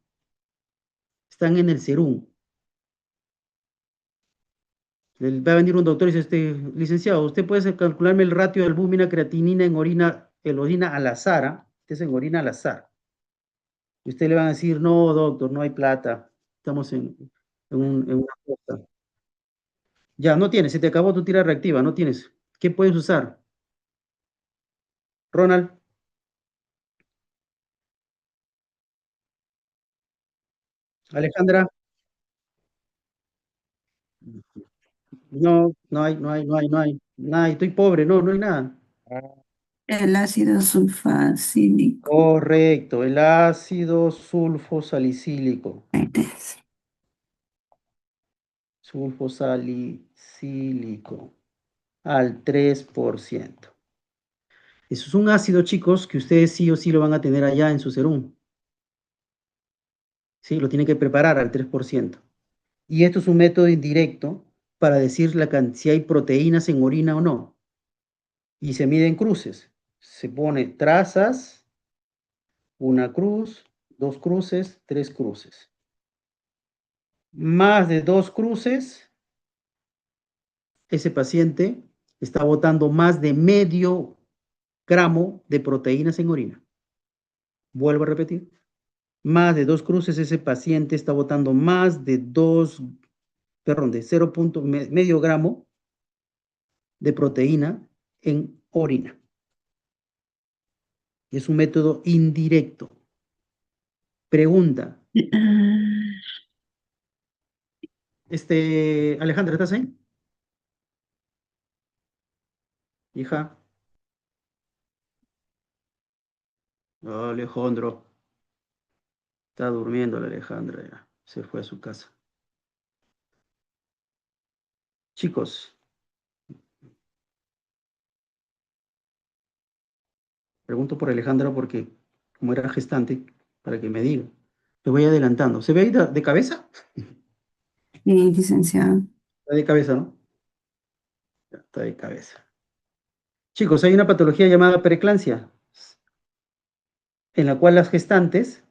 A: Están en el serum. Va a venir un doctor y dice, licenciado, ¿usted puede calcularme el ratio de albúmina creatinina en orina al azar? Este es en orina al azar. Y usted le van a decir, no, doctor, no hay plata. Estamos en una cosa. Ya, no tienes, se te acabó tu tira reactiva, no tienes. ¿Qué puedes usar? Ronald, Alejandra, no, no hay, estoy pobre, no hay nada.
E: El ácido sulfacílico.
A: Correcto, el ácido sulfosalicílico.
E: Este
A: Sulfosalicílico al 3%. Eso es un ácido, chicos, que ustedes sí o sí lo van a tener allá en su serum. Sí, lo tienen que preparar al 3%. Y esto es un método indirecto para decir si hay proteínas en orina o no. Y se miden cruces. Se pone trazas, una cruz, dos cruces, tres cruces. Más de dos cruces, ese paciente está botando más de medio gramo de proteínas en orina. Vuelvo a repetir. Más de dos cruces, ese paciente está botando más de de 0. Medio gramo de proteína en orina. Es un método indirecto. Pregunta. Alejandra, ¿estás ahí? Hija. Alejandro. Está durmiendo la Alejandra ya. Se fue a su casa. Chicos, Pregunto por Alejandra porque, como era gestante, para que me diga. Le voy adelantando. ¿Se ve ahí de cabeza?
E: Sí, licenciado.
A: Está de cabeza, ¿no? Ya, está de cabeza. Chicos, hay una patología llamada preeclampsia, en la cual las gestantes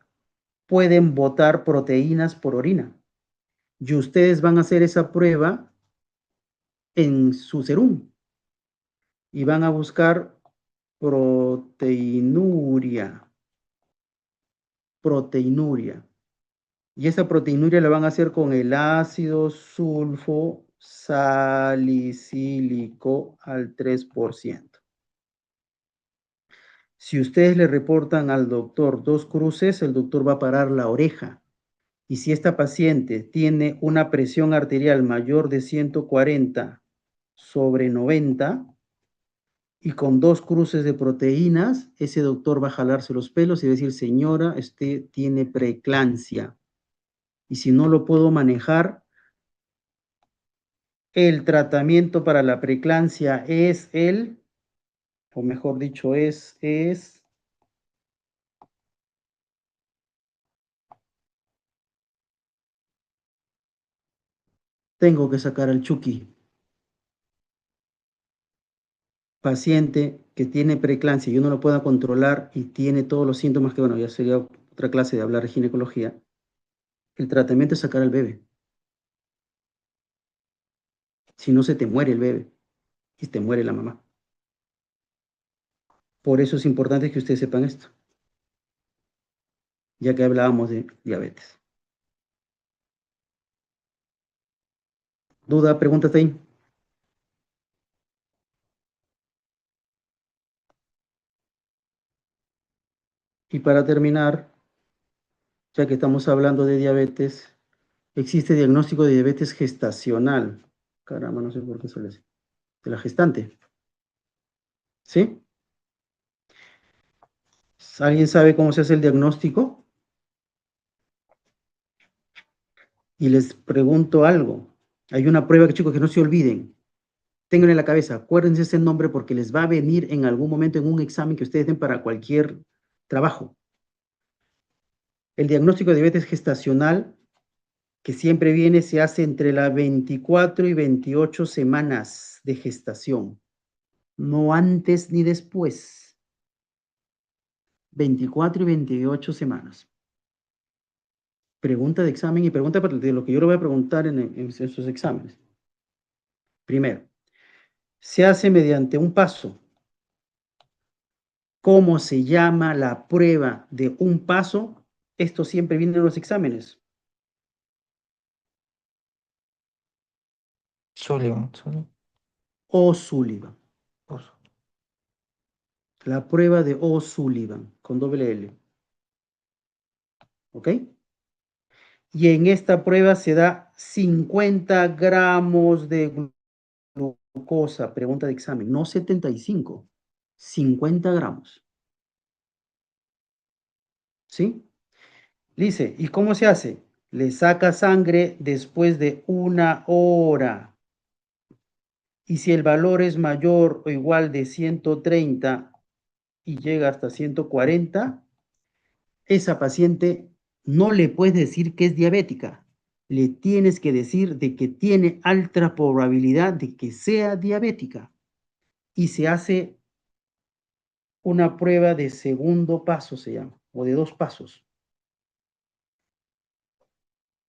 A: pueden botar proteínas por orina. Y ustedes van a hacer esa prueba en su serum y van a buscar proteinuria. Proteinuria. Y esa proteinuria la van a hacer con el ácido sulfo salicílico al 3%. Si ustedes le reportan al doctor 2 cruces, el doctor va a parar la oreja. Y si esta paciente tiene una presión arterial mayor de 140/90 y con 2 cruces de proteínas, ese doctor va a jalarse los pelos y va a decir, señora, usted tiene preeclampsia. Y si no lo puedo manejar, el tratamiento para la preeclampsia es o mejor dicho, tengo que sacar al Chucky. Paciente que tiene preeclampsia y yo no lo pueda controlar y tiene todos los síntomas que, bueno, ya sería otra clase de hablar de ginecología, el tratamiento es sacar al bebé. Si no, se te muere el bebé y te muere la mamá. Por eso es importante que ustedes sepan esto, ya que hablábamos de diabetes. ¿Duda? ¿Preguntas ahí? Y para terminar, ya que estamos hablando de diabetes, existe diagnóstico de diabetes gestacional. Caramba, no sé por qué sale así. De la gestante. ¿Sí? ¿Alguien sabe cómo se hace el diagnóstico? Y les pregunto algo. Hay una prueba que, chicos, que no se olviden. Tengan en la cabeza, acuérdense ese nombre porque les va a venir en algún momento en un examen que ustedes den para cualquier trabajo. El diagnóstico de diabetes gestacional, que siempre viene, se hace entre las 24 y 28 semanas de gestación. No antes ni después. 24 y 28 semanas. Pregunta de examen y pregunta de lo que yo le voy a preguntar en esos exámenes. Primero, se hace mediante un paso. ¿Cómo se llama la prueba de un paso? Esto siempre viene en los exámenes.
D: Sullivan.
A: O'Sullivan.
D: Pues,
A: La prueba de O'Sullivan, con doble L. ¿Ok? Y en esta prueba se da 50 gramos de glucosa. Pregunta de examen. No 75. 50 gramos. ¿Sí? Dice, ¿y cómo se hace? Le saca sangre después de 1 hora. Y si el valor es mayor o igual de 130 y llega hasta 140, esa paciente no le puedes decir que es diabética. Le tienes que decir de que tiene alta probabilidad de que sea diabética. Y se hace una prueba de segundo paso, se llama, o de 2 pasos.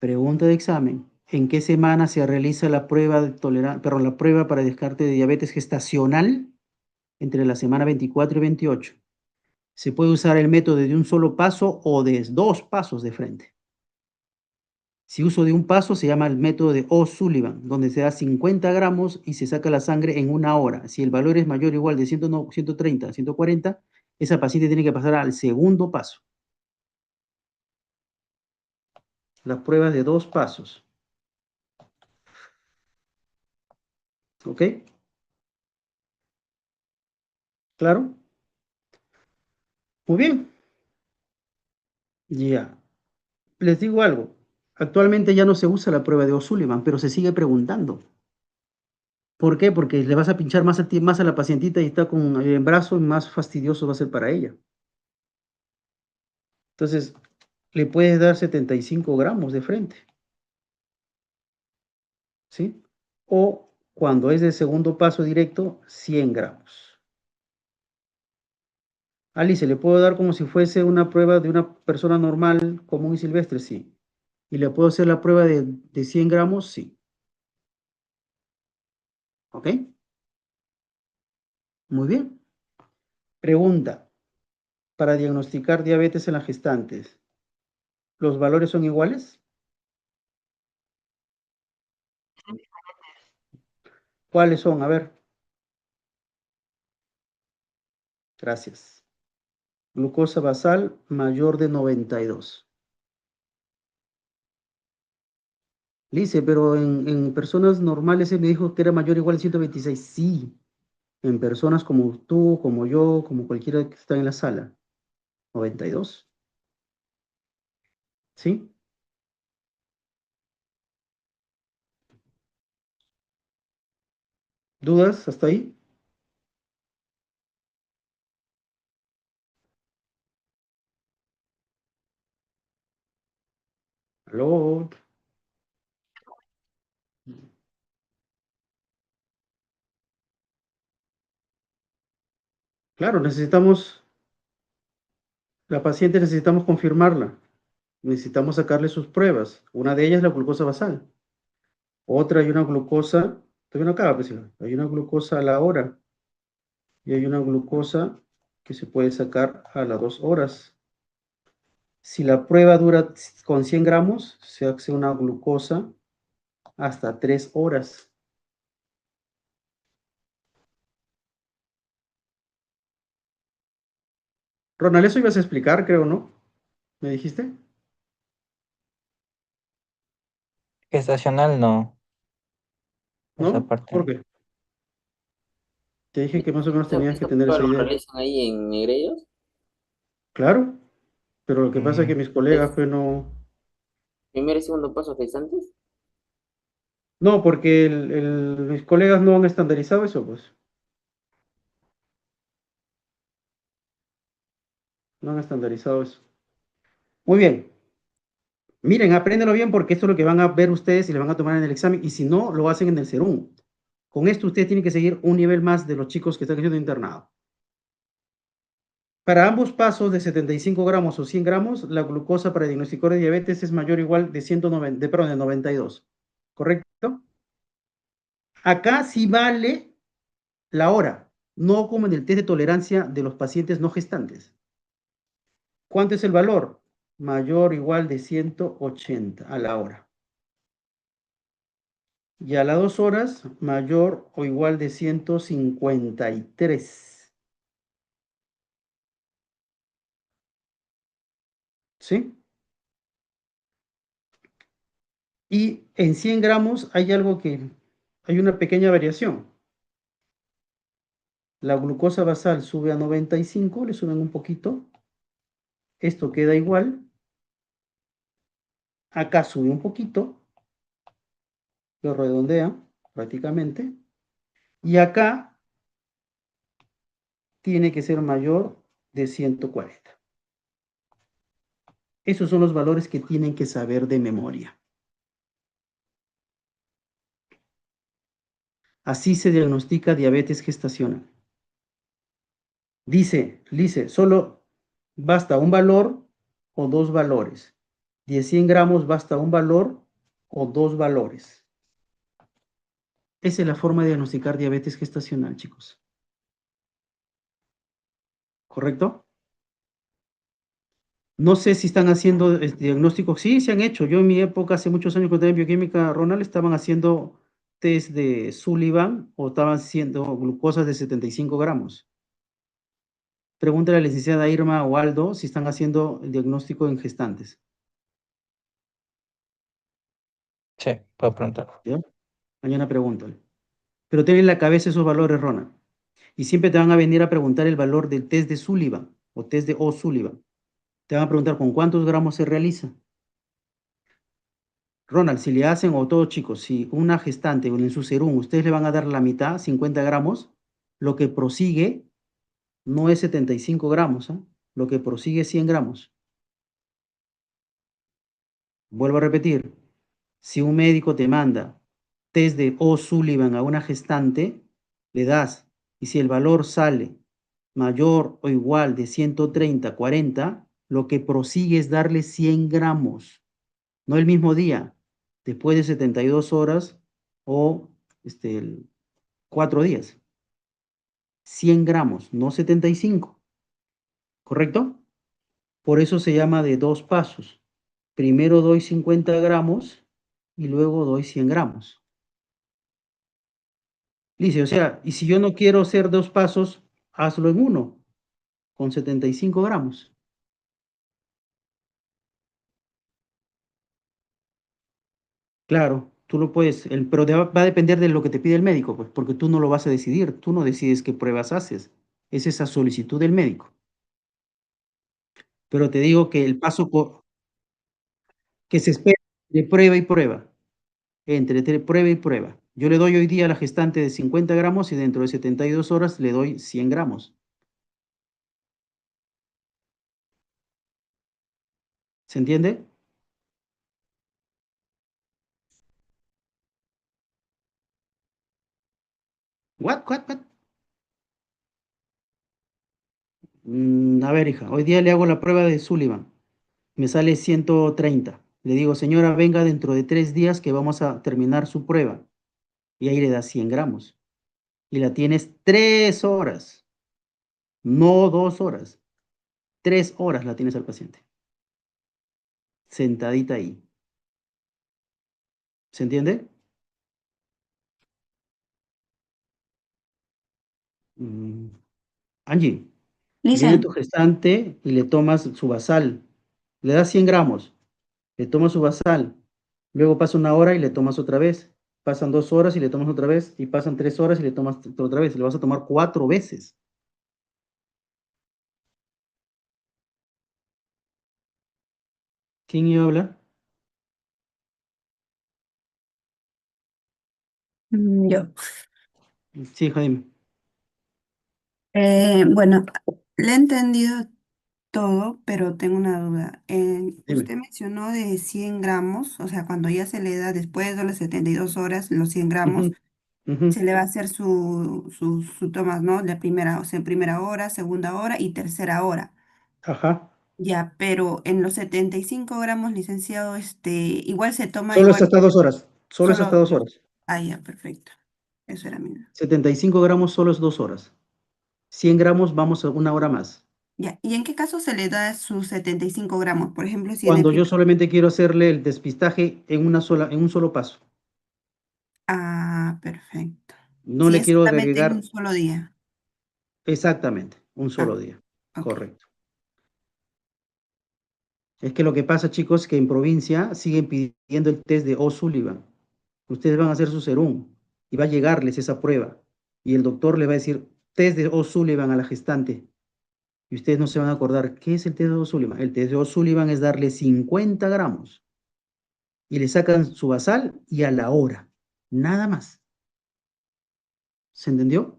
A: Pregunta de examen. ¿En qué semana se realiza la prueba de la prueba para descarte de diabetes gestacional? Entre la semana 24 y 28. Se puede usar el método de un solo paso o de 2 pasos de frente. Si uso de un paso, se llama el método de O'Sullivan, donde se da 50 gramos y se saca la sangre en 1 hora. Si el valor es mayor o igual de 130 a 140, esa paciente tiene que pasar al segundo paso. Las pruebas de 2 pasos. ¿Ok? ¿Claro? Muy bien. Ya. Les digo algo. Actualmente ya no se usa la prueba de O'Sullivan, pero se sigue preguntando. ¿Por qué? Porque le vas a pinchar más a la pacientita y está con el brazo, más fastidioso va a ser para ella. Entonces, le puedes dar 75 gramos de frente, ¿sí? O cuando es de segundo paso directo, 100 gramos. Alice, ¿le puedo dar como si fuese una prueba de una persona normal, común y silvestre? Sí. ¿Y le puedo hacer la prueba de 100 gramos? Sí. ¿Ok? Muy bien. Pregunta, para diagnosticar diabetes en las gestantes, ¿los valores son iguales? ¿Cuáles son? A ver, gracias. Glucosa basal mayor de 92. Lice, pero en personas normales él me dijo que era mayor o igual a 126. Sí, en personas como tú, como yo, como cualquiera que está en la sala. 92. ¿Sí? ¿Dudas hasta ahí? ¿Aló? Claro, la paciente necesitamos confirmarla. Necesitamos sacarle sus pruebas. Una de ellas es la glucosa basal. Otra hay una glucosa, todavía no acaba, pues, hija. Hay una glucosa a la hora y hay una glucosa que se puede sacar a las 2 horas. Si la prueba dura con 100 gramos, se hace una glucosa hasta 3 horas. Ronald, eso ibas a explicar, creo, ¿no? ¿Me dijiste?
D: Gestacional no, esa
A: ¿No?
D: parte
A: ¿Por
D: no.
A: qué? Te dije que más o menos tenías que
F: ¿Esa
A: tener
F: prueba
A: esa
F: lo
A: idea.
F: realizan ahí en Negreiros?
A: Claro, pero lo que pasa es que
D: Mm,
A: mis colegas,
F: ¿Es
A: pues no.
F: primer y segundo paso gestantes?
A: No, porque mis colegas no han estandarizado eso, pues. No han estandarizado eso. Muy bien. Miren, apréndelo bien porque esto es lo que van a ver ustedes y le van a tomar en el examen. Y si no, lo hacen en el serum. Con esto ustedes tienen que seguir un nivel más de los chicos que están haciendo internado. Para ambos pasos de 75 gramos o 100 gramos, la glucosa para diagnosticar de diabetes es mayor o igual de 190, perdón, de 92. ¿Correcto? Acá sí vale la hora, no como en el test de tolerancia de los pacientes no gestantes. ¿Cuánto es el valor? Mayor o igual de 180 a la hora. Y a las 2 horas, mayor o igual de 153. ¿Sí? Y en 100 gramos hay una pequeña variación. La glucosa basal sube a 95, le suben un poquito. Esto queda igual. Acá sube un poquito, lo redondea prácticamente. Y acá tiene que ser mayor de 140. Esos son los valores que tienen que saber de memoria. Así se diagnostica diabetes gestacional. Dice, solo basta un valor o dos valores. De 100 gramos basta un valor o dos valores. Esa es la forma de diagnosticar diabetes gestacional, chicos. ¿Correcto? No sé si están haciendo diagnósticos. Sí, se han hecho. Yo en mi época, hace muchos años, cuando estaba en bioquímica, Ronald, estaban haciendo test de Sullivan o estaban haciendo glucosas de 75 gramos. Pregúntale a la licenciada Irma o Aldo si están haciendo el diagnóstico en gestantes.
D: sí, puedo preguntar.
A: ¿Ya? Mañana pregúntale. Pero ten en la cabeza esos valores, Ronald. Y siempre te van a venir a preguntar el valor del test de Sullivan o test de O'Sullivan. Te van a preguntar con cuántos gramos se realiza. Ronald, si le hacen, o todos chicos, si una gestante en su serum, ustedes le van a dar la mitad, 50 gramos, lo que prosigue no es 75 gramos, ¿ah? Lo que prosigue es 100 gramos. Vuelvo a repetir, si un médico te manda test de O'Sullivan a una gestante, le das, y si el valor sale mayor o igual de 130, 40, lo que prosigue es darle 100 gramos, no el mismo día, después de 72 horas o 4 días. 100 gramos, no 75, ¿correcto? Por eso se llama de dos pasos. Primero doy 50 gramos y luego doy 100 gramos. Dice, o sea, y si yo no quiero hacer dos pasos, hazlo en uno, con 75 gramos. Claro, tú lo puedes, pero va a depender de lo que te pide el médico, pues, porque tú no lo vas a decidir, tú no decides qué pruebas haces. Es esa solicitud del médico. Pero te digo que el paso que se espera de prueba y prueba, entre prueba y prueba. Yo le doy hoy día a la gestante de 50 gramos y dentro de 72 horas le doy 100 gramos. ¿Se entiende? What? A ver, hija, hoy día le hago la prueba de Sullivan. Me sale 130. Le digo, señora, venga dentro de 3 días que vamos a terminar su prueba. Y ahí le das 100 gramos. Y la tienes 3 horas, no 2 horas. 3 horas la tienes al paciente, sentadita ahí. ¿Se entiende? Mm, Angie, viene
E: Listen,
A: tu gestante y le tomas su basal. Le das 100 gramos, le tomas su basal. Luego pasa 1 hora y le tomas otra vez. Pasan 2 horas y le tomas otra vez. Y pasan 3 horas y le tomas otra vez. Le vas a tomar 4 veces. ¿Quién iba a hablar?
E: yo.
A: Sí, Jaime.
E: Bueno, le he entendido todo, pero tengo una duda.
A: Dime.
E: Usted mencionó de 100 gramos, o sea, cuando ya se le da después de las 72 horas, los 100 gramos,
A: Ujú, ujú.
E: se le va a hacer su tomas, ¿no? La primera, o sea, primera hora, segunda hora y tercera hora.
A: Ajá.
E: Ya, pero en los 75 gramos, licenciado, igual se toma
A: Solo es
E: igual,
A: hasta 2 horas. Solo es hasta
E: solo.
A: 2 horas.
E: Ah, ya, perfecto. Eso era mi duda.
A: 75 gramos solo es 2 horas. 100 gramos vamos a 1 hora más.
E: Ya, ¿y en qué caso se le da sus 75 gramos? Por ejemplo, si en el
A: Cuando yo
E: primer.
A: solamente quiero hacerle el despistaje en un solo paso.
E: Ah, perfecto.
A: No
E: Si
A: le
E: es
A: quiero
E: solamente en un
A: agregar
E: solo día.
A: exactamente un
E: Ah,
A: solo día.
E: ok.
A: Correcto. Es que lo que pasa, chicos, es que en provincia siguen pidiendo el test de O'Sullivan. Ustedes van a hacer su serum y va a llegarles esa prueba. Y el doctor le va a decir test de O'Sullivan a la gestante. Y ustedes no se van a acordar, ¿qué es el test de O'Sullivan? El test de O'Sullivan es darle 50 gramos y le sacan su basal y a la hora. Nada más. ¿Se entendió?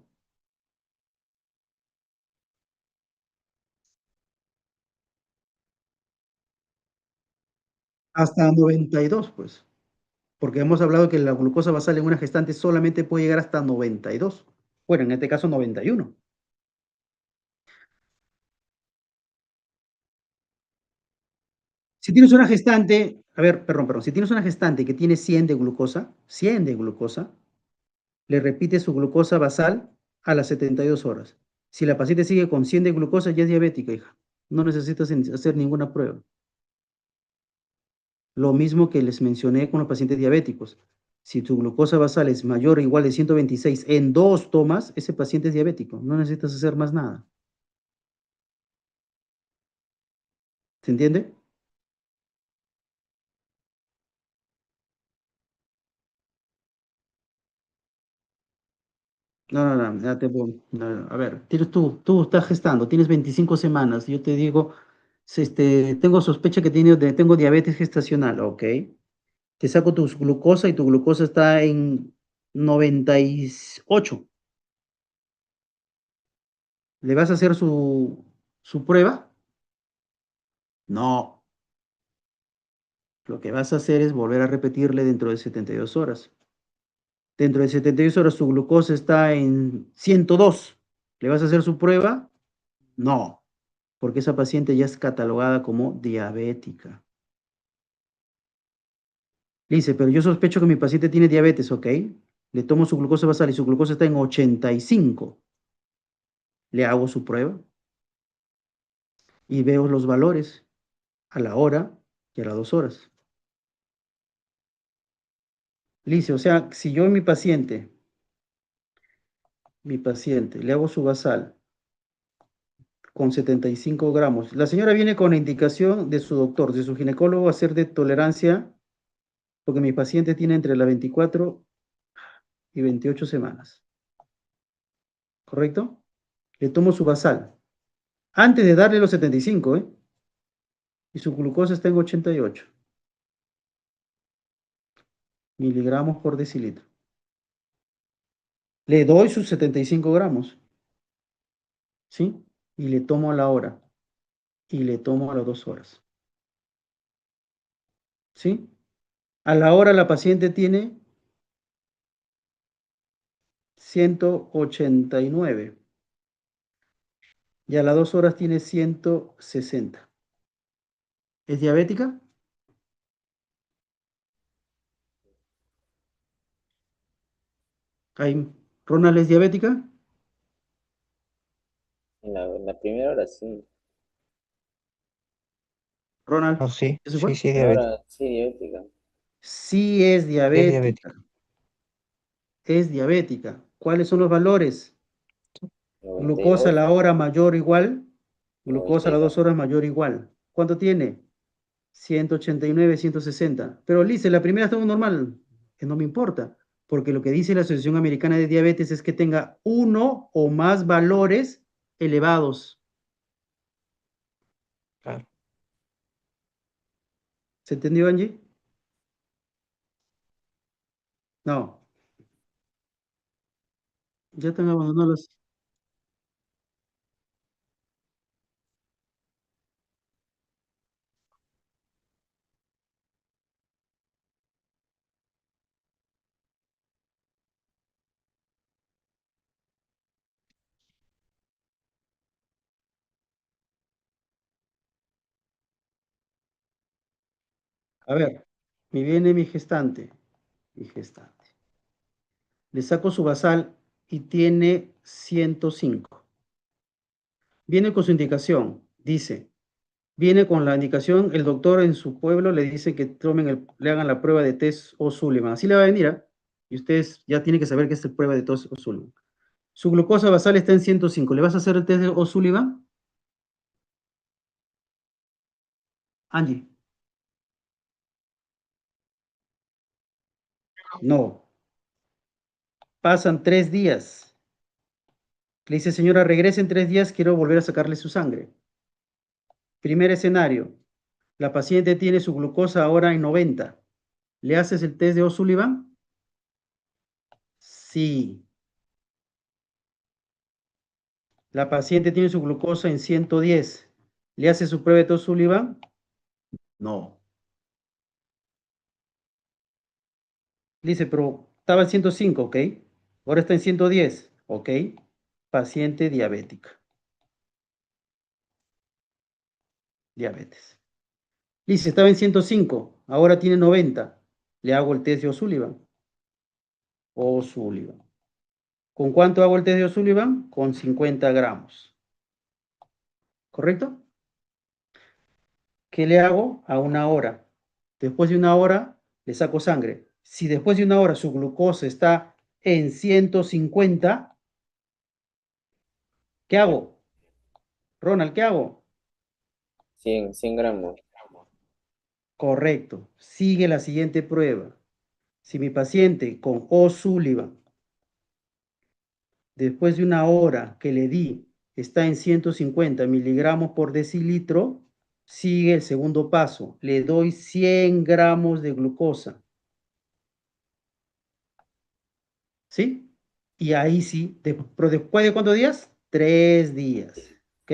A: Hasta 92, pues. Porque hemos hablado que la glucosa basal en una gestante solamente puede llegar hasta 92. Bueno, en este caso 91. Si tienes una gestante, a ver, perdón, si tienes una gestante que tiene 100 de glucosa, le repite su glucosa basal a las 72 horas. Si la paciente sigue con 100 de glucosa, ya es diabética, hija. No necesitas hacer ninguna prueba. Lo mismo que les mencioné con los pacientes diabéticos. Si tu glucosa basal es mayor o igual de 126 en 2 tomas, ese paciente es diabético. No necesitas hacer más nada. ¿Se entiende? No, ya no, a ver, tú estás gestando, tienes 25 semanas. Yo te digo, tengo sospecha que tengo diabetes gestacional, ¿ok? Te saco tu glucosa y tu glucosa está en 98. ¿Le vas a hacer su prueba? No. Lo que vas a hacer es volver a repetirle dentro de 72 horas. Dentro de 72 horas tu glucosa está en 102. ¿Le vas a hacer su prueba? No, porque esa paciente ya es catalogada como diabética. Le dice, pero yo sospecho que mi paciente tiene diabetes, ¿ok? Le tomo su glucosa basal y su glucosa está en 85. Le hago su prueba y veo los valores a la hora y a las 2 horas. Le dice, o sea, si yo a mi paciente, le hago su basal con 75 gramos. La señora viene con la indicación de su doctor, de su ginecólogo, a hacer de tolerancia, porque mi paciente tiene entre las 24 y 28 semanas. ¿Correcto? Le tomo su basal. Antes de darle los 75, ¿eh? Y su glucosa está en 88 miligramos por decilitro. Le doy sus 75 gramos, ¿sí? Y le tomo a la hora. Y le tomo a las 2 horas. ¿Sí? A la hora la paciente tiene 189 y a las 2 horas tiene 160. ¿Es diabética? Ahí, ¿Ronald es diabética?
F: En la primera hora sí.
A: Ronald,
D: No, sí,
A: ¿eso fue?
D: sí, sí es diabético.
F: Ahora sí, diabética.
A: Sí es
D: Sí es diabético.
A: diabética. Es diabética. ¿Cuáles son los valores? Glucosa a
F: 92,
A: la hora mayor o igual. Glucosa a las
F: 92.
A: 2 horas mayor o igual. ¿Cuánto tiene? 189, 160. Pero Lice, la primera está normal. Que no me importa. Porque lo que dice la Asociación Americana de Diabetes es que tenga uno o más valores elevados.
D: Claro.
A: ¿Se entendió, Angie? No. Ya están abandonando las... A ver, me viene mi gestante. Mi gestante. Le saco su basal y tiene 105. Viene con su indicación. Dice, viene con la indicación, el doctor en su pueblo le dice que le hagan la prueba de test O'Sullivan. Así le va a venir, ¿ah? Y ustedes ya tienen que saber que es la prueba de test O'Sullivan. Su glucosa basal está en 105. ¿Le vas a hacer el test de O'Sullivan? Angie. No. Pasan 3 días. Le dice, señora, regrese en 3 días, quiero volver a sacarle su sangre. Primer escenario. La paciente tiene su glucosa ahora en 90. ¿Le haces el test de O'Sullivan? Sí. La paciente tiene su glucosa en 110. ¿Le hace su prueba de tos Sullivan? No. Dice, pero estaba en 105, ¿ok? Ahora está en 110, ¿ok? Paciente diabética. Diabetes. Dice, estaba en 105, ahora tiene 90. Le hago el test de O'Sullivan. O'Sullivan. ¿Con cuánto hago el test de O'Sullivan? Con 50 gramos. ¿Correcto? ¿Qué le hago? A una hora. Después de una hora, le saco sangre. Si después de una hora su glucosa está en 150, ¿qué hago? Ronald, ¿qué hago?
F: 100 gramos.
A: Correcto. Sigue la siguiente prueba. Si mi paciente con O'Sullivan, después de una hora que le di, está en 150 miligramos por decilitro, sigue el segundo paso. Le doy 100 gramos de glucosa. ¿sí? Y ahí sí, pero después de ¿cuántos días? 3 días, ¿ok?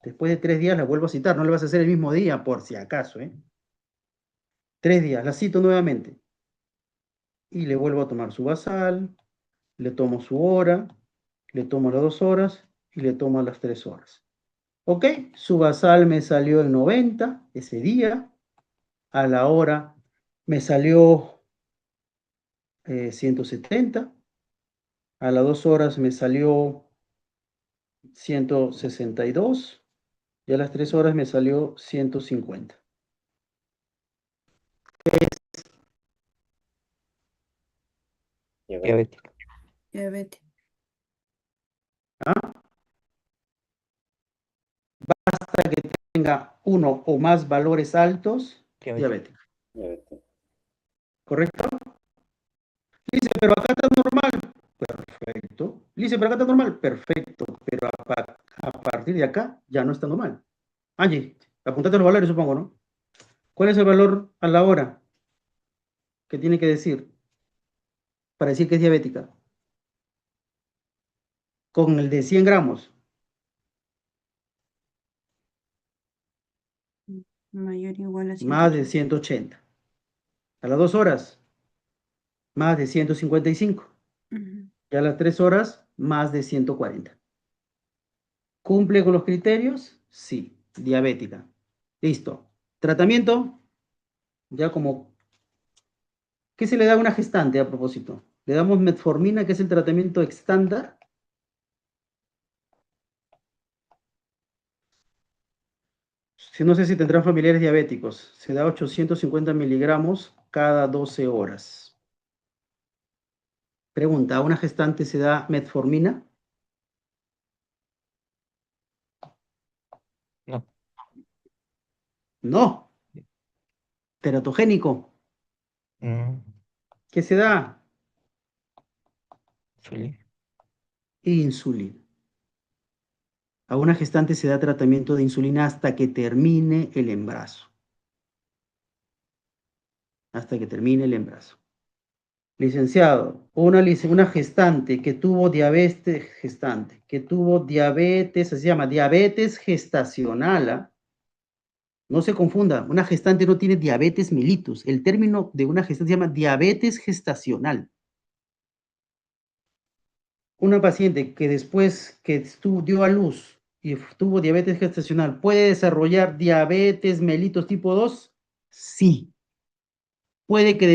A: Después de 3 días la vuelvo a citar, no le vas a hacer el mismo día por si acaso, ¿eh? 3 días, la cito nuevamente. Y le vuelvo a tomar su basal, le tomo su hora, le tomo las 2 horas y le tomo las 3 horas. ¿Ok? Su basal me salió en 90 ese día. A la hora me salió 170. A las 2 horas me salió 162. Y a las 3 horas me salió 150.
D: Diabético.
E: Diabetes.
A: ¿Ah? Hasta que tenga uno o más valores altos,
D: Diabético.
A: diabético. ¿Correcto? Dice, pero acá está normal. Perfecto. Dice, pero acá está normal. Perfecto. Pero a partir de acá ya no está normal. Angie, apuntate los valores, supongo, ¿no? ¿Cuál es el valor a la hora que tiene que decir para decir que es diabética? Con el de 100 gramos.
E: Mayor o igual a
A: Más de
E: 180.
A: 180. A las 2 horas, más de 155.
E: Ujú.
A: Y a las 3 horas, más de 140. ¿Cumple con los criterios? Sí, diabética. Listo. Tratamiento, ya como... ¿Qué se le da a una gestante a propósito? Le damos metformina, que es el tratamiento estándar. Si no sé si tendrán familiares diabéticos. Se da 850 miligramos cada 12 horas. Pregunta, ¿a una gestante se da metformina?
D: No.
A: No. Teratogénico.
D: Mm,
A: ¿Qué se da?
D: insulina.
A: Insulina. A una gestante se da tratamiento de insulina hasta que termine el embarazo. Hasta que termine el embarazo. Licenciado, una gestante que tuvo diabetes, se llama diabetes gestacional, ¿ah? No se confunda, una gestante no tiene diabetes mellitus. El término de una gestante se llama diabetes gestacional. Una paciente que después que dio a luz y tuvo diabetes gestacional, ¿puede desarrollar diabetes mellitus tipo 2? Sí. ¿Puede que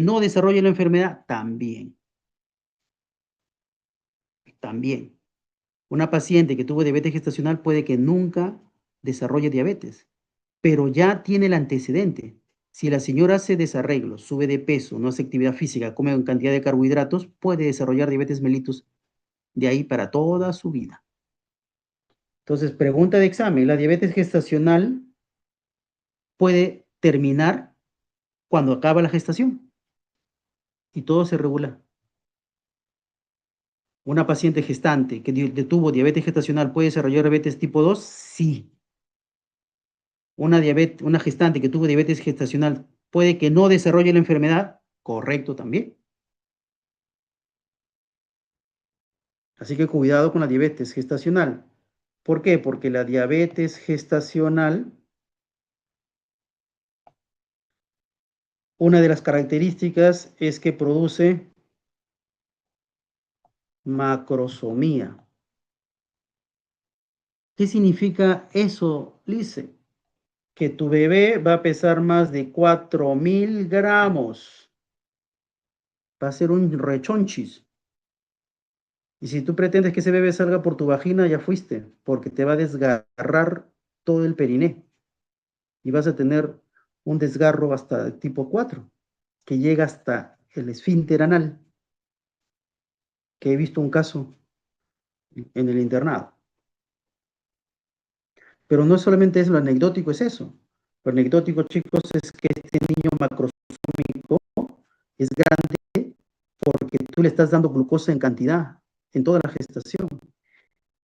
A: no desarrolle la enfermedad? También. También. Una paciente que tuvo diabetes gestacional puede que nunca desarrolle diabetes, pero ya tiene el antecedente. Si la señora hace desarreglos, sube de peso, no hace actividad física, come en cantidad de carbohidratos, puede desarrollar diabetes mellitus de ahí para toda su vida. Entonces, pregunta de examen, ¿la diabetes gestacional puede terminar cuando acaba la gestación? Y todo se regula. ¿Una paciente gestante que tuvo diabetes gestacional puede desarrollar diabetes tipo 2? Sí. Una gestante que tuvo diabetes gestacional puede que no desarrolle la enfermedad, correcto también. Así que cuidado con la diabetes gestacional. ¿Por qué? Porque la diabetes gestacional, una de las características es que produce macrosomía. ¿Qué significa eso, Lice? Que tu bebé va a pesar más de 4.000 gramos. Va a ser un rechonchis. Y si tú pretendes que ese bebé salga por tu vagina, ya fuiste, porque te va a desgarrar todo el periné. Y vas a tener un desgarro hasta tipo 4, que llega hasta el esfínter anal, que he visto un caso en el internado. Pero no solamente es lo anecdótico, es eso. Lo anecdótico, chicos, es que este niño macrosómico es grande porque tú le estás dando glucosa en cantidad en toda la gestación.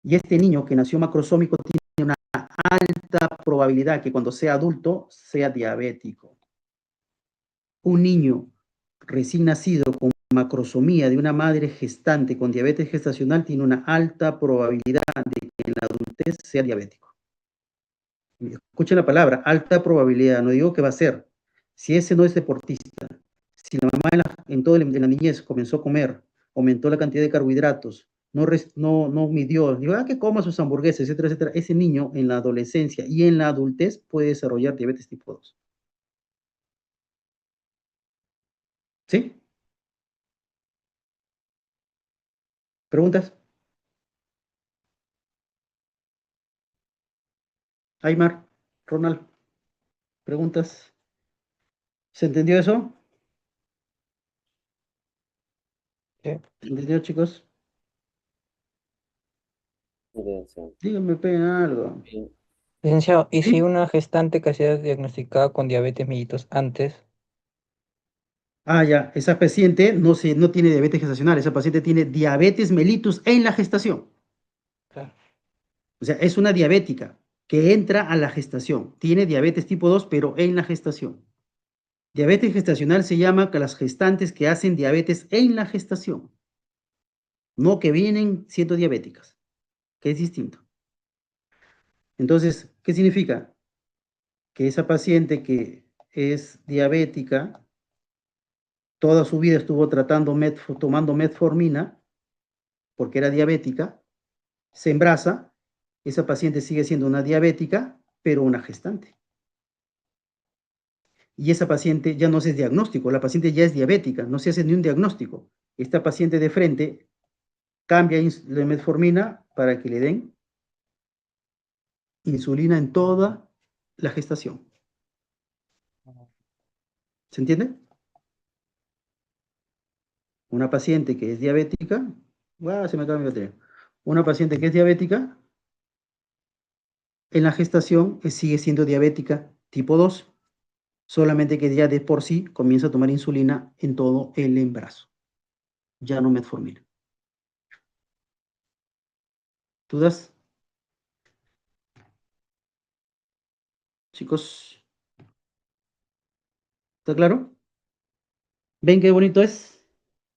A: Y este niño que nació macrosómico tiene una alta probabilidad que cuando sea adulto sea diabético. Un niño recién nacido con macrosomía de una madre gestante con diabetes gestacional tiene una alta probabilidad de que en la adultez sea diabético. Escuchen la palabra, alta probabilidad, no digo que va a ser. Si ese no es deportista, si la mamá en la niñez comenzó a comer, aumentó la cantidad de carbohidratos, no midió, digo, que coma sus hamburguesas, etcétera, etcétera, ese niño en la adolescencia y en la adultez puede desarrollar diabetes tipo 2. ¿Sí? ¿Preguntas? Aymar, Ronald, ¿preguntas? ¿Se entendió eso?
D: Sí.
A: ¿Se entendió, chicos?
F: Licenciado.
A: Díganme, peguen algo.
F: Sí.
D: Licenciado, ¿y si
A: ¿Sí?
D: una gestante que ha sido diagnosticada con diabetes mellitus antes?
A: Ah, ya, esa paciente no tiene diabetes gestacional, esa paciente tiene diabetes mellitus en la gestación.
D: Claro.
A: O sea, es una diabética que entra a la gestación. Tiene diabetes tipo 2, pero en la gestación. Diabetes gestacional se llama que las gestantes que hacen diabetes en la gestación, no que vienen siendo diabéticas, que es distinto. Entonces, ¿qué significa? Que esa paciente que es diabética, toda su vida estuvo tomando metformina, porque era diabética, se embaraza, esa paciente sigue siendo una diabética, pero una gestante. Y esa paciente ya no se es diagnóstico, la paciente ya es diabética, no se hace ni un diagnóstico. Esta paciente de frente cambia la metformina para que le den insulina en toda la gestación. ¿Se entiende? Una paciente que es diabética, se me acaba mi batería. Una paciente que es diabética, en la gestación sigue siendo diabética tipo 2, solamente que ya de por sí comienza a tomar insulina en todo el embarazo, ya no metformina. ¿Dudas, chicos? ¿Está claro? ¿Ven qué bonito es?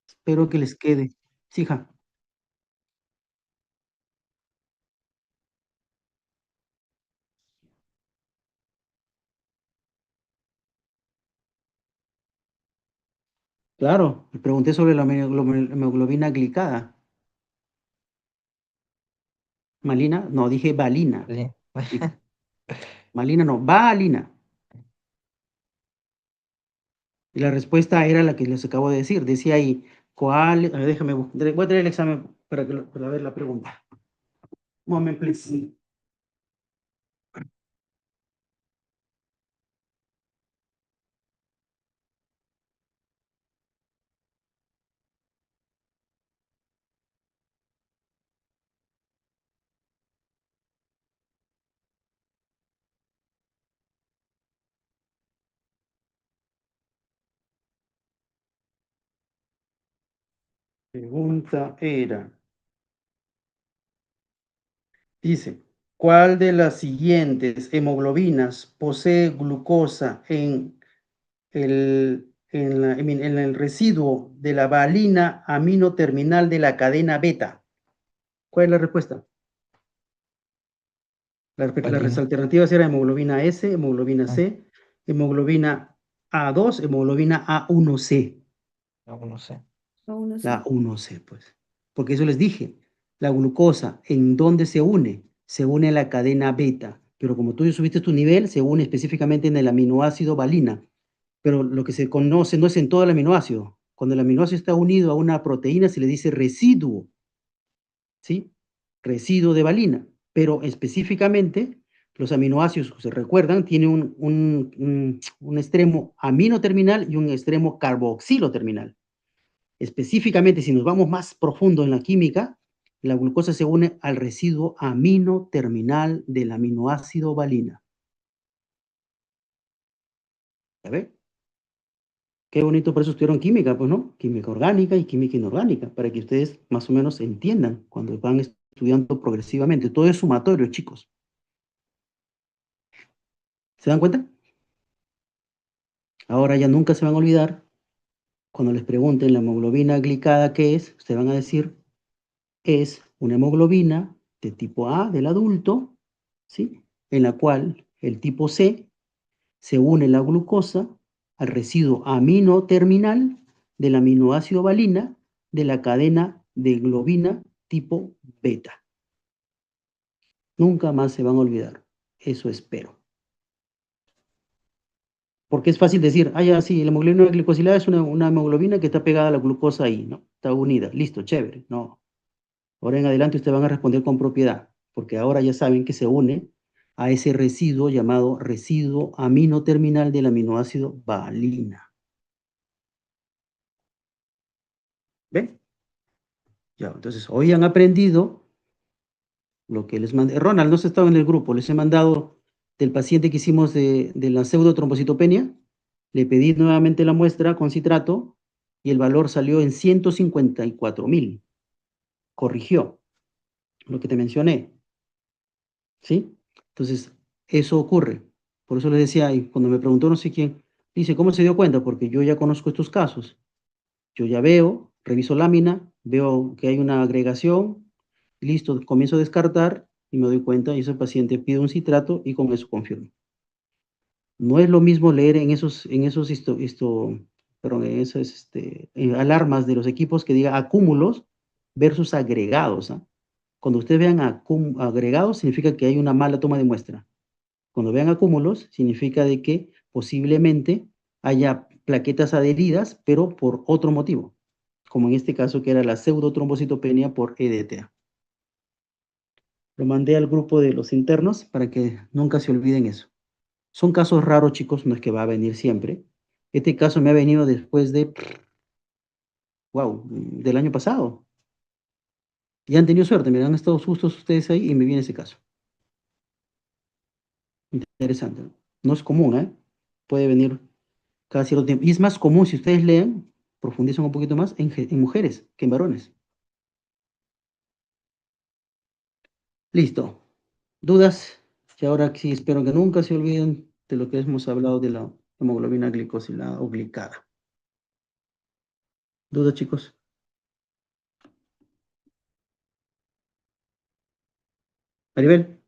A: Espero que les quede. Sí, hija. Claro, le pregunté sobre la hemoglobina glicada. ¿Malina? No, dije valina.
D: Sí.
A: Malina no, valina. Y la respuesta era la que les acabo de decir. Decía ahí, ¿cuál? A ver, déjame, voy a traer el examen para ver la pregunta. Moment, please. Pregunta era, dice, ¿cuál de las siguientes hemoglobinas posee glucosa en el residuo de la valina amino terminal de la cadena beta? ¿Cuál es la respuesta? Las
D: Valina.
A: alternativas eran hemoglobina S, hemoglobina
D: Ah,
A: C, hemoglobina A2, hemoglobina A1C.
D: aún no sé.
E: Aún no
A: La
E: sé.
A: 1C, pues. Porque eso les dije, la glucosa, ¿en dónde se une? Se une a la cadena beta. Pero como tú ya subiste tu nivel, se une específicamente en el aminoácido valina. Pero lo que se conoce no es en todo el aminoácido. Cuando el aminoácido está unido a una proteína se le dice residuo, ¿sí? Residuo de valina. Pero específicamente, los aminoácidos, se recuerdan, tienen un extremo amino terminal y un extremo carboxilo terminal. Específicamente, si nos vamos más profundo en la química, la glucosa se une al residuo amino terminal del aminoácido valina. ¿Ya ve? Qué bonito, por eso estudiaron química, pues, ¿no? Química orgánica y química inorgánica, para que ustedes más o menos entiendan cuando van estudiando progresivamente. Todo es sumatorio, chicos. ¿Se dan cuenta? Ahora ya nunca se van a olvidar Cuando les pregunten la hemoglobina glicada, ¿qué es? Ustedes van a decir, es una hemoglobina de tipo A del adulto, ¿sí? En la cual el tipo C se une la glucosa al residuo amino terminal del aminoácido valina de la cadena de globina tipo beta. Nunca más se van a olvidar. Eso espero. Porque es fácil decir, ah, ya, sí, la hemoglobina glicosilada es una hemoglobina que está pegada a la glucosa ahí, ¿no? Está unida, listo, chévere. No. Ahora en adelante ustedes van a responder con propiedad, porque ahora ya saben que se une a ese residuo llamado residuo amino terminal del aminoácido valina. ¿Ven? Ya, entonces hoy han aprendido lo que les mandé. Ronald, no se estaba en el grupo, les he mandado del paciente que hicimos de la pseudotrombocitopenia. Le pedí nuevamente la muestra con citrato y el valor salió en 154.000. Corrigió lo que te mencioné. ¿Sí? Entonces, eso ocurre. Por eso les decía, y cuando me preguntó no sé quién, dice, ¿cómo se dio cuenta? Porque yo ya conozco estos casos. Yo ya veo, reviso lámina, veo que hay una agregación, listo, comienzo a descartar y me doy cuenta y ese paciente pide un citrato y con eso confirmo. No es lo mismo leer en esos perdón, en esas alarmas de los equipos que diga acúmulos versus agregados. ¿Ah? Cuando ustedes vean agregados, significa que hay una mala toma de muestra. Cuando vean acúmulos, significa de que posiblemente haya plaquetas adheridas, pero por otro motivo, como en este caso que era la pseudotrombocitopenia por EDTA. Lo mandé al grupo de los internos para que nunca se olviden eso. Son casos raros, chicos, no es que va a venir siempre. Este caso me ha venido después de, wow, del año pasado. Y han tenido suerte, me han estado justos ustedes ahí y me viene ese caso. Interesante. No es común, ¿eh? Puede venir cada cierto tiempo. Y es más común, si ustedes leen, profundizan un poquito más, en mujeres que en varones. Listo. ¿Dudas? Y ahora sí, espero que nunca se olviden de lo que hemos hablado de la hemoglobina glicosilada o glicada. ¿Dudas, chicos? Maribel,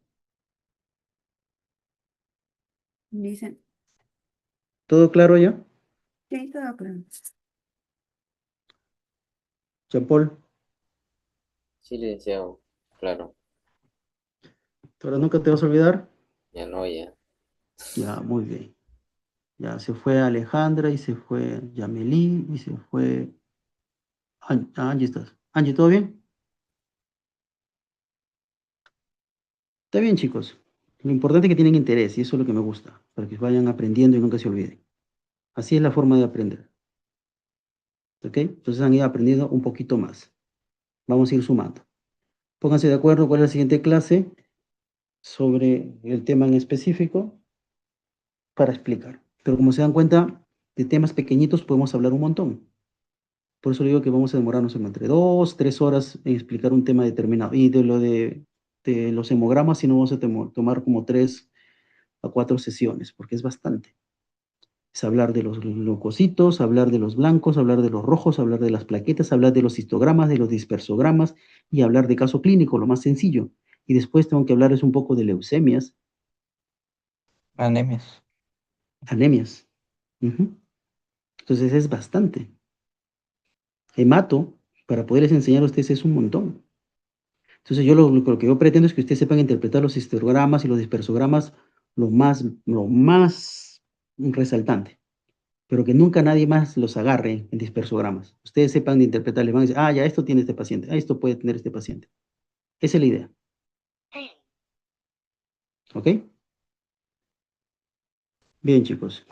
E: Dicen,
A: ¿todo claro ya?
E: sí, todo claro.
A: Jean Paul,
F: Sí, licenciado, claro,
A: ¿ahora nunca te vas a olvidar?
F: ya no, ya.
A: Ya, muy bien. Ya se fue Alejandra y se fue Yameli y se fue Angie. ¿Estás? Angie, ¿todo bien? Está bien, chicos. Lo importante es que tienen interés y eso es lo que me gusta, para que vayan aprendiendo y nunca se olviden. Así es la forma de aprender. ¿Ok? Entonces han ido aprendiendo un poquito más. Vamos a ir sumando. Pónganse de acuerdo cuál es la siguiente clase sobre el tema en específico para explicar. Pero como se dan cuenta, de temas pequeñitos podemos hablar un montón. Por eso digo que vamos a demorarnos entre 2, 3 horas en explicar un tema determinado. Y de los hemogramas, si no vamos a tomar como 3 a 4 sesiones, porque es bastante. Es hablar de los leucocitos, hablar de los blancos, hablar de los rojos, hablar de las plaquetas, hablar de los histogramas, de los dispersogramas y hablar de caso clínico, lo más sencillo. Y después tengo que hablarles un poco de leucemias,
D: Anemias.
A: anemias. Ujú. Entonces es bastante. Hemato, para poderles enseñar a ustedes es un montón. Entonces yo lo que yo pretendo es que ustedes sepan interpretar los histogramas y los dispersogramas lo más resaltante, pero que nunca nadie más los agarre en dispersogramas. Ustedes sepan de interpretar, les van a decir, ah, ya, esto tiene este paciente, ah, esto puede tener este paciente. Esa es la idea. ¿Ok? Bien, chicos.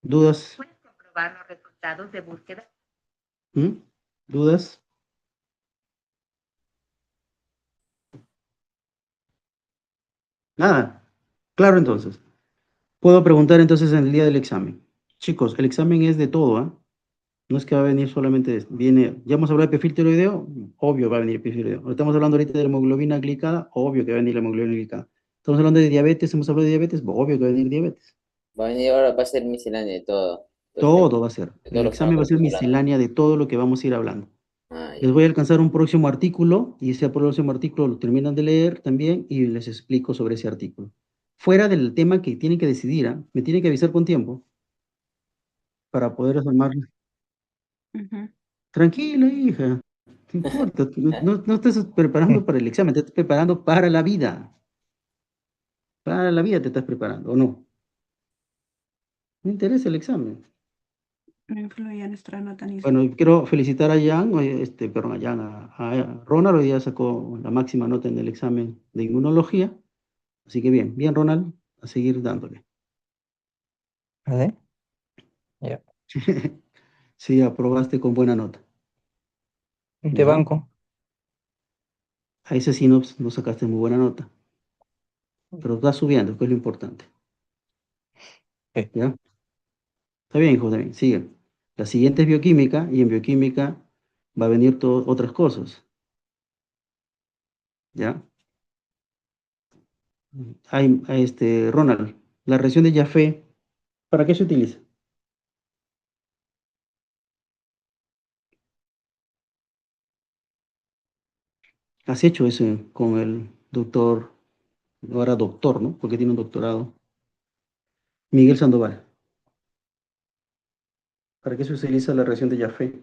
A: ¿Dudas?
G: ¿Puedes comprobar los resultados de búsqueda?
A: ¿Mm? ¿Dudas? Nada. Claro, entonces. Puedo preguntar entonces en el día del examen. Chicos, el examen es de todo, ¿ah? No es que va a venir solamente, viene, ya hemos hablado de perfil tiroideo, obvio va a venir perfil tiroideo. Estamos hablando ahorita de la hemoglobina glicada, obvio que va a venir la hemoglobina glicada. Estamos hablando de diabetes, hemos hablado de diabetes, obvio que va a venir diabetes.
F: Va a venir ahora, va a ser miscelánea de todo.
A: Todo va a ser.
F: de todo
A: El
F: lo que
A: examen va a ser
F: estamos hablando.
A: miscelánea de todo lo que vamos a ir hablando.
F: Ah,
A: Les
F: ya.
A: voy a alcanzar un próximo artículo y ese próximo artículo lo terminan de leer también y les explico sobre ese artículo. Fuera del tema que tienen que decidir, ¿ah? Me tienen que avisar con tiempo para poder armar.
E: Ujú.
A: Tranquila, hija, no importa, no estás preparando para el examen, te estás preparando para la vida. Para la vida te estás preparando, ¿o no? Me interesa el examen.
E: No influye en nuestra nota ni
A: Bueno, y quiero felicitar a Jan, perdón, a Jan, a Ronald, hoy día sacó la máxima nota en el examen de inmunología. Así que bien, bien, Ronald, a seguir dándole.
D: ¿Vale? Ya.
A: Sí, aprobaste con buena nota.
D: De
A: ¿Ya?
D: banco.
A: A ese sí no sacaste muy buena nota, pero vas subiendo, que es lo importante.
D: Ok.
A: ¿Ya? Está bien, hijo, está bien, sigue. La siguiente es bioquímica, y en bioquímica va a venir otras cosas. ¿Ya? Ronald, la reacción de Jaffe, ¿para qué se utiliza? Has hecho eso con el doctor, ahora doctor, ¿no? Porque tiene un doctorado. Miguel Sandoval. ¿Para qué se utiliza la reacción de Jaffe?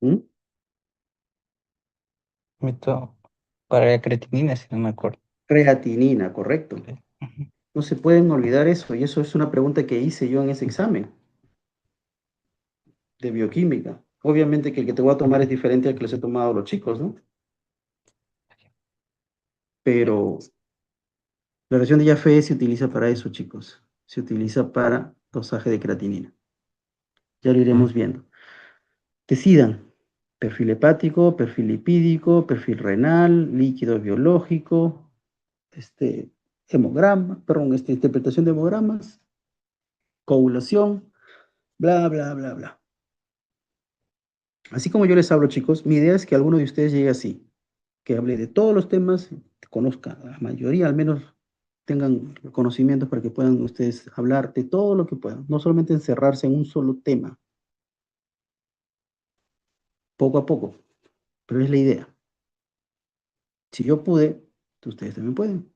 A: ¿Mm?
D: Meto para la creatinina, si no me acuerdo.
A: Creatinina, correcto.
D: Ok. Ujú.
A: No se pueden olvidar eso, y eso es una pregunta que hice yo en ese examen de bioquímica. Obviamente que el que te voy a tomar es diferente al que les he tomado a los chicos, ¿no? Pero la reacción de Jaffe se utiliza para eso, chicos. Se utiliza para dosaje de creatinina. Ya lo iremos viendo. Decidan. Perfil hepático, perfil lipídico, perfil renal, líquido biológico, hemograma, perdón, interpretación de hemogramas, coagulación, bla, bla, bla, bla. Así como yo les hablo, chicos, mi idea es que alguno de ustedes llegue así, que hable de todos los temas, conozca la mayoría, al menos tengan conocimientos para que puedan ustedes hablar de todo lo que puedan, no solamente encerrarse en un solo tema, poco a poco, pero es la idea. Si yo pude, ustedes también pueden.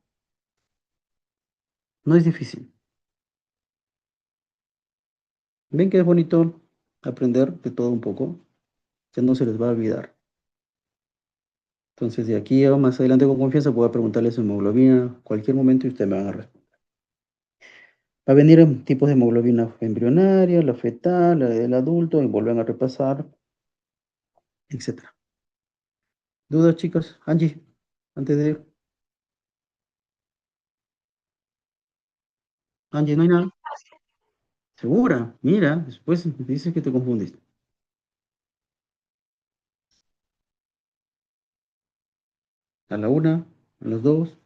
A: No es difícil. Ven que es bonito aprender de todo un poco, que no se les va a olvidar. Entonces, de aquí a más adelante con confianza, puedo preguntarles su hemoglobina, cualquier momento y ustedes me van a responder. Va a venir en tipos de hemoglobina embrionaria, la fetal, la del adulto, y vuelven a repasar, etcétera. ¿Dudas, chicos? Angie, antes de ir. Angie, no hay nada. ¿Segura? Mira, después dices que te confundiste. A la una, a las dos.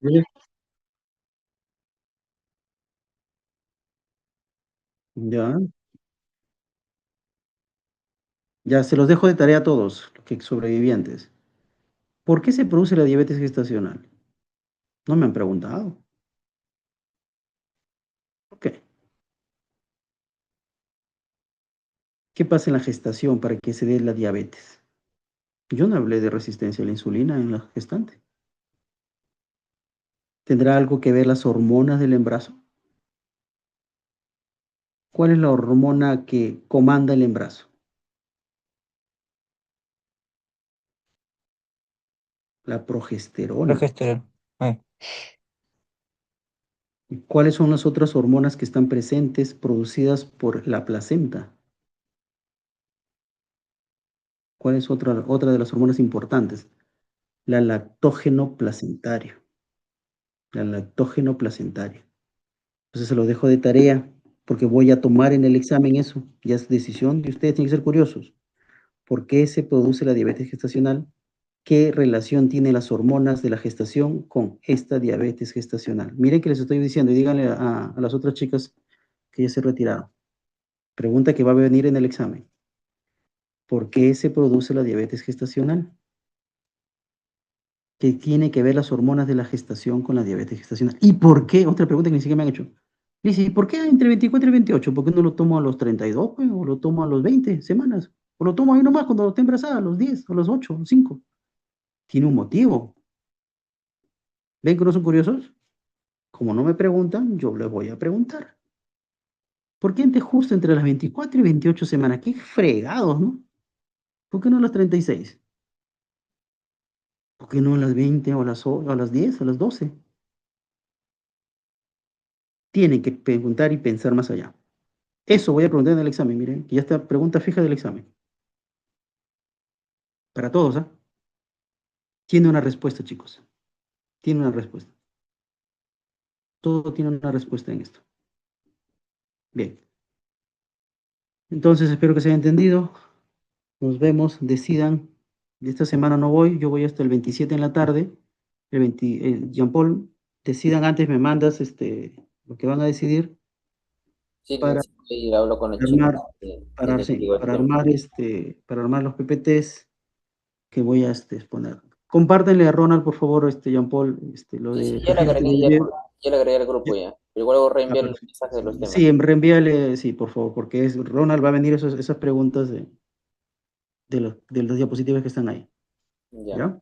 A: ¿Bien? Ya, ya se los dejo de tarea a todos, los que sobrevivientes. ¿Por qué se produce la diabetes gestacional? No me han preguntado. ¿Por qué? ¿Qué pasa en la gestación para que se dé la diabetes? Yo no hablé de resistencia a la insulina en la gestante. ¿Tendrá algo que ver las hormonas del embarazo? ¿Cuál es la hormona que comanda el embarazo? La progesterona.
D: Progesterona. Ah,
A: ¿Y cuáles son las otras hormonas que están presentes producidas por la placenta? ¿Cuál es otra de las hormonas importantes? La lactógeno placentario. La lactógeno placentaria. Entonces se lo dejo de tarea porque voy a tomar en el examen eso. Ya es decisión de ustedes, tienen que ser curiosos. ¿Por qué se produce la diabetes gestacional? ¿Qué relación tienen las hormonas de la gestación con esta diabetes gestacional? Miren que les estoy diciendo y díganle a las otras chicas que ya se retiraron. Pregunta que va a venir en el examen. ¿Por qué se produce la diabetes gestacional? que tiene que ver las hormonas de la gestación con la diabetes gestacional. ¿Y por qué? Otra pregunta que ni siquiera me han hecho. Dice, ¿y por qué entre 24 y 28? ¿Por qué no lo tomo a los 32, pues? ¿O lo tomo a los 20 semanas? ¿O lo tomo ahí nomás cuando esté embarazada, a los 10, a los 8, a los 5? Tiene un motivo. ¿Ven que no son curiosos? Como no me preguntan, yo les voy a preguntar. ¿Por qué justo entre las 24 y 28 semanas? Qué fregados, ¿no? ¿Por qué no a las 36? ¿Por qué no a las 20 o a las 10, a las 12? Tienen que preguntar y pensar más allá. Eso voy a preguntar en el examen, miren, que ya está pregunta fija del examen. Para todos, ¿ah? Tiene una respuesta, chicos. Tiene una respuesta. Todo tiene una respuesta en esto. Bien. Entonces, espero que se haya entendido. Nos vemos, decidan. Esta semana no voy, yo voy hasta el 27 en la tarde. El 20, Jean Paul, decidan antes, me mandas lo que van a decidir
F: Sí,
A: para
F: sí, y hablo con los chicos
A: armar,
F: y les digo el tema.
A: para armar los PPTs que voy a exponer. Compártenle a Ronald, por favor, Jean Paul, lo
F: Sí,
A: de
F: sí, ya le
A: perfil
F: agregué, ya le agregué al grupo ya. Pero igual luego reenviar los
A: perfecto.
F: mensajes de los temas.
A: Sí, reenvíale, sí, por favor, porque Ronald va a venir esas preguntas de las diapositivas que están ahí.
F: Ya,
A: ¿Ya?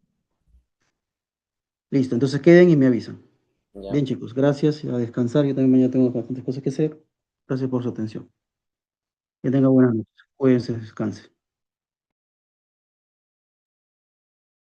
A: Listo, entonces queden y me avisan.
F: ya.
A: Bien, chicos, gracias. A descansar. Yo también mañana tengo bastantes cosas que hacer. Gracias por su atención. Que tenga buenas noches. Cuídense, descansen.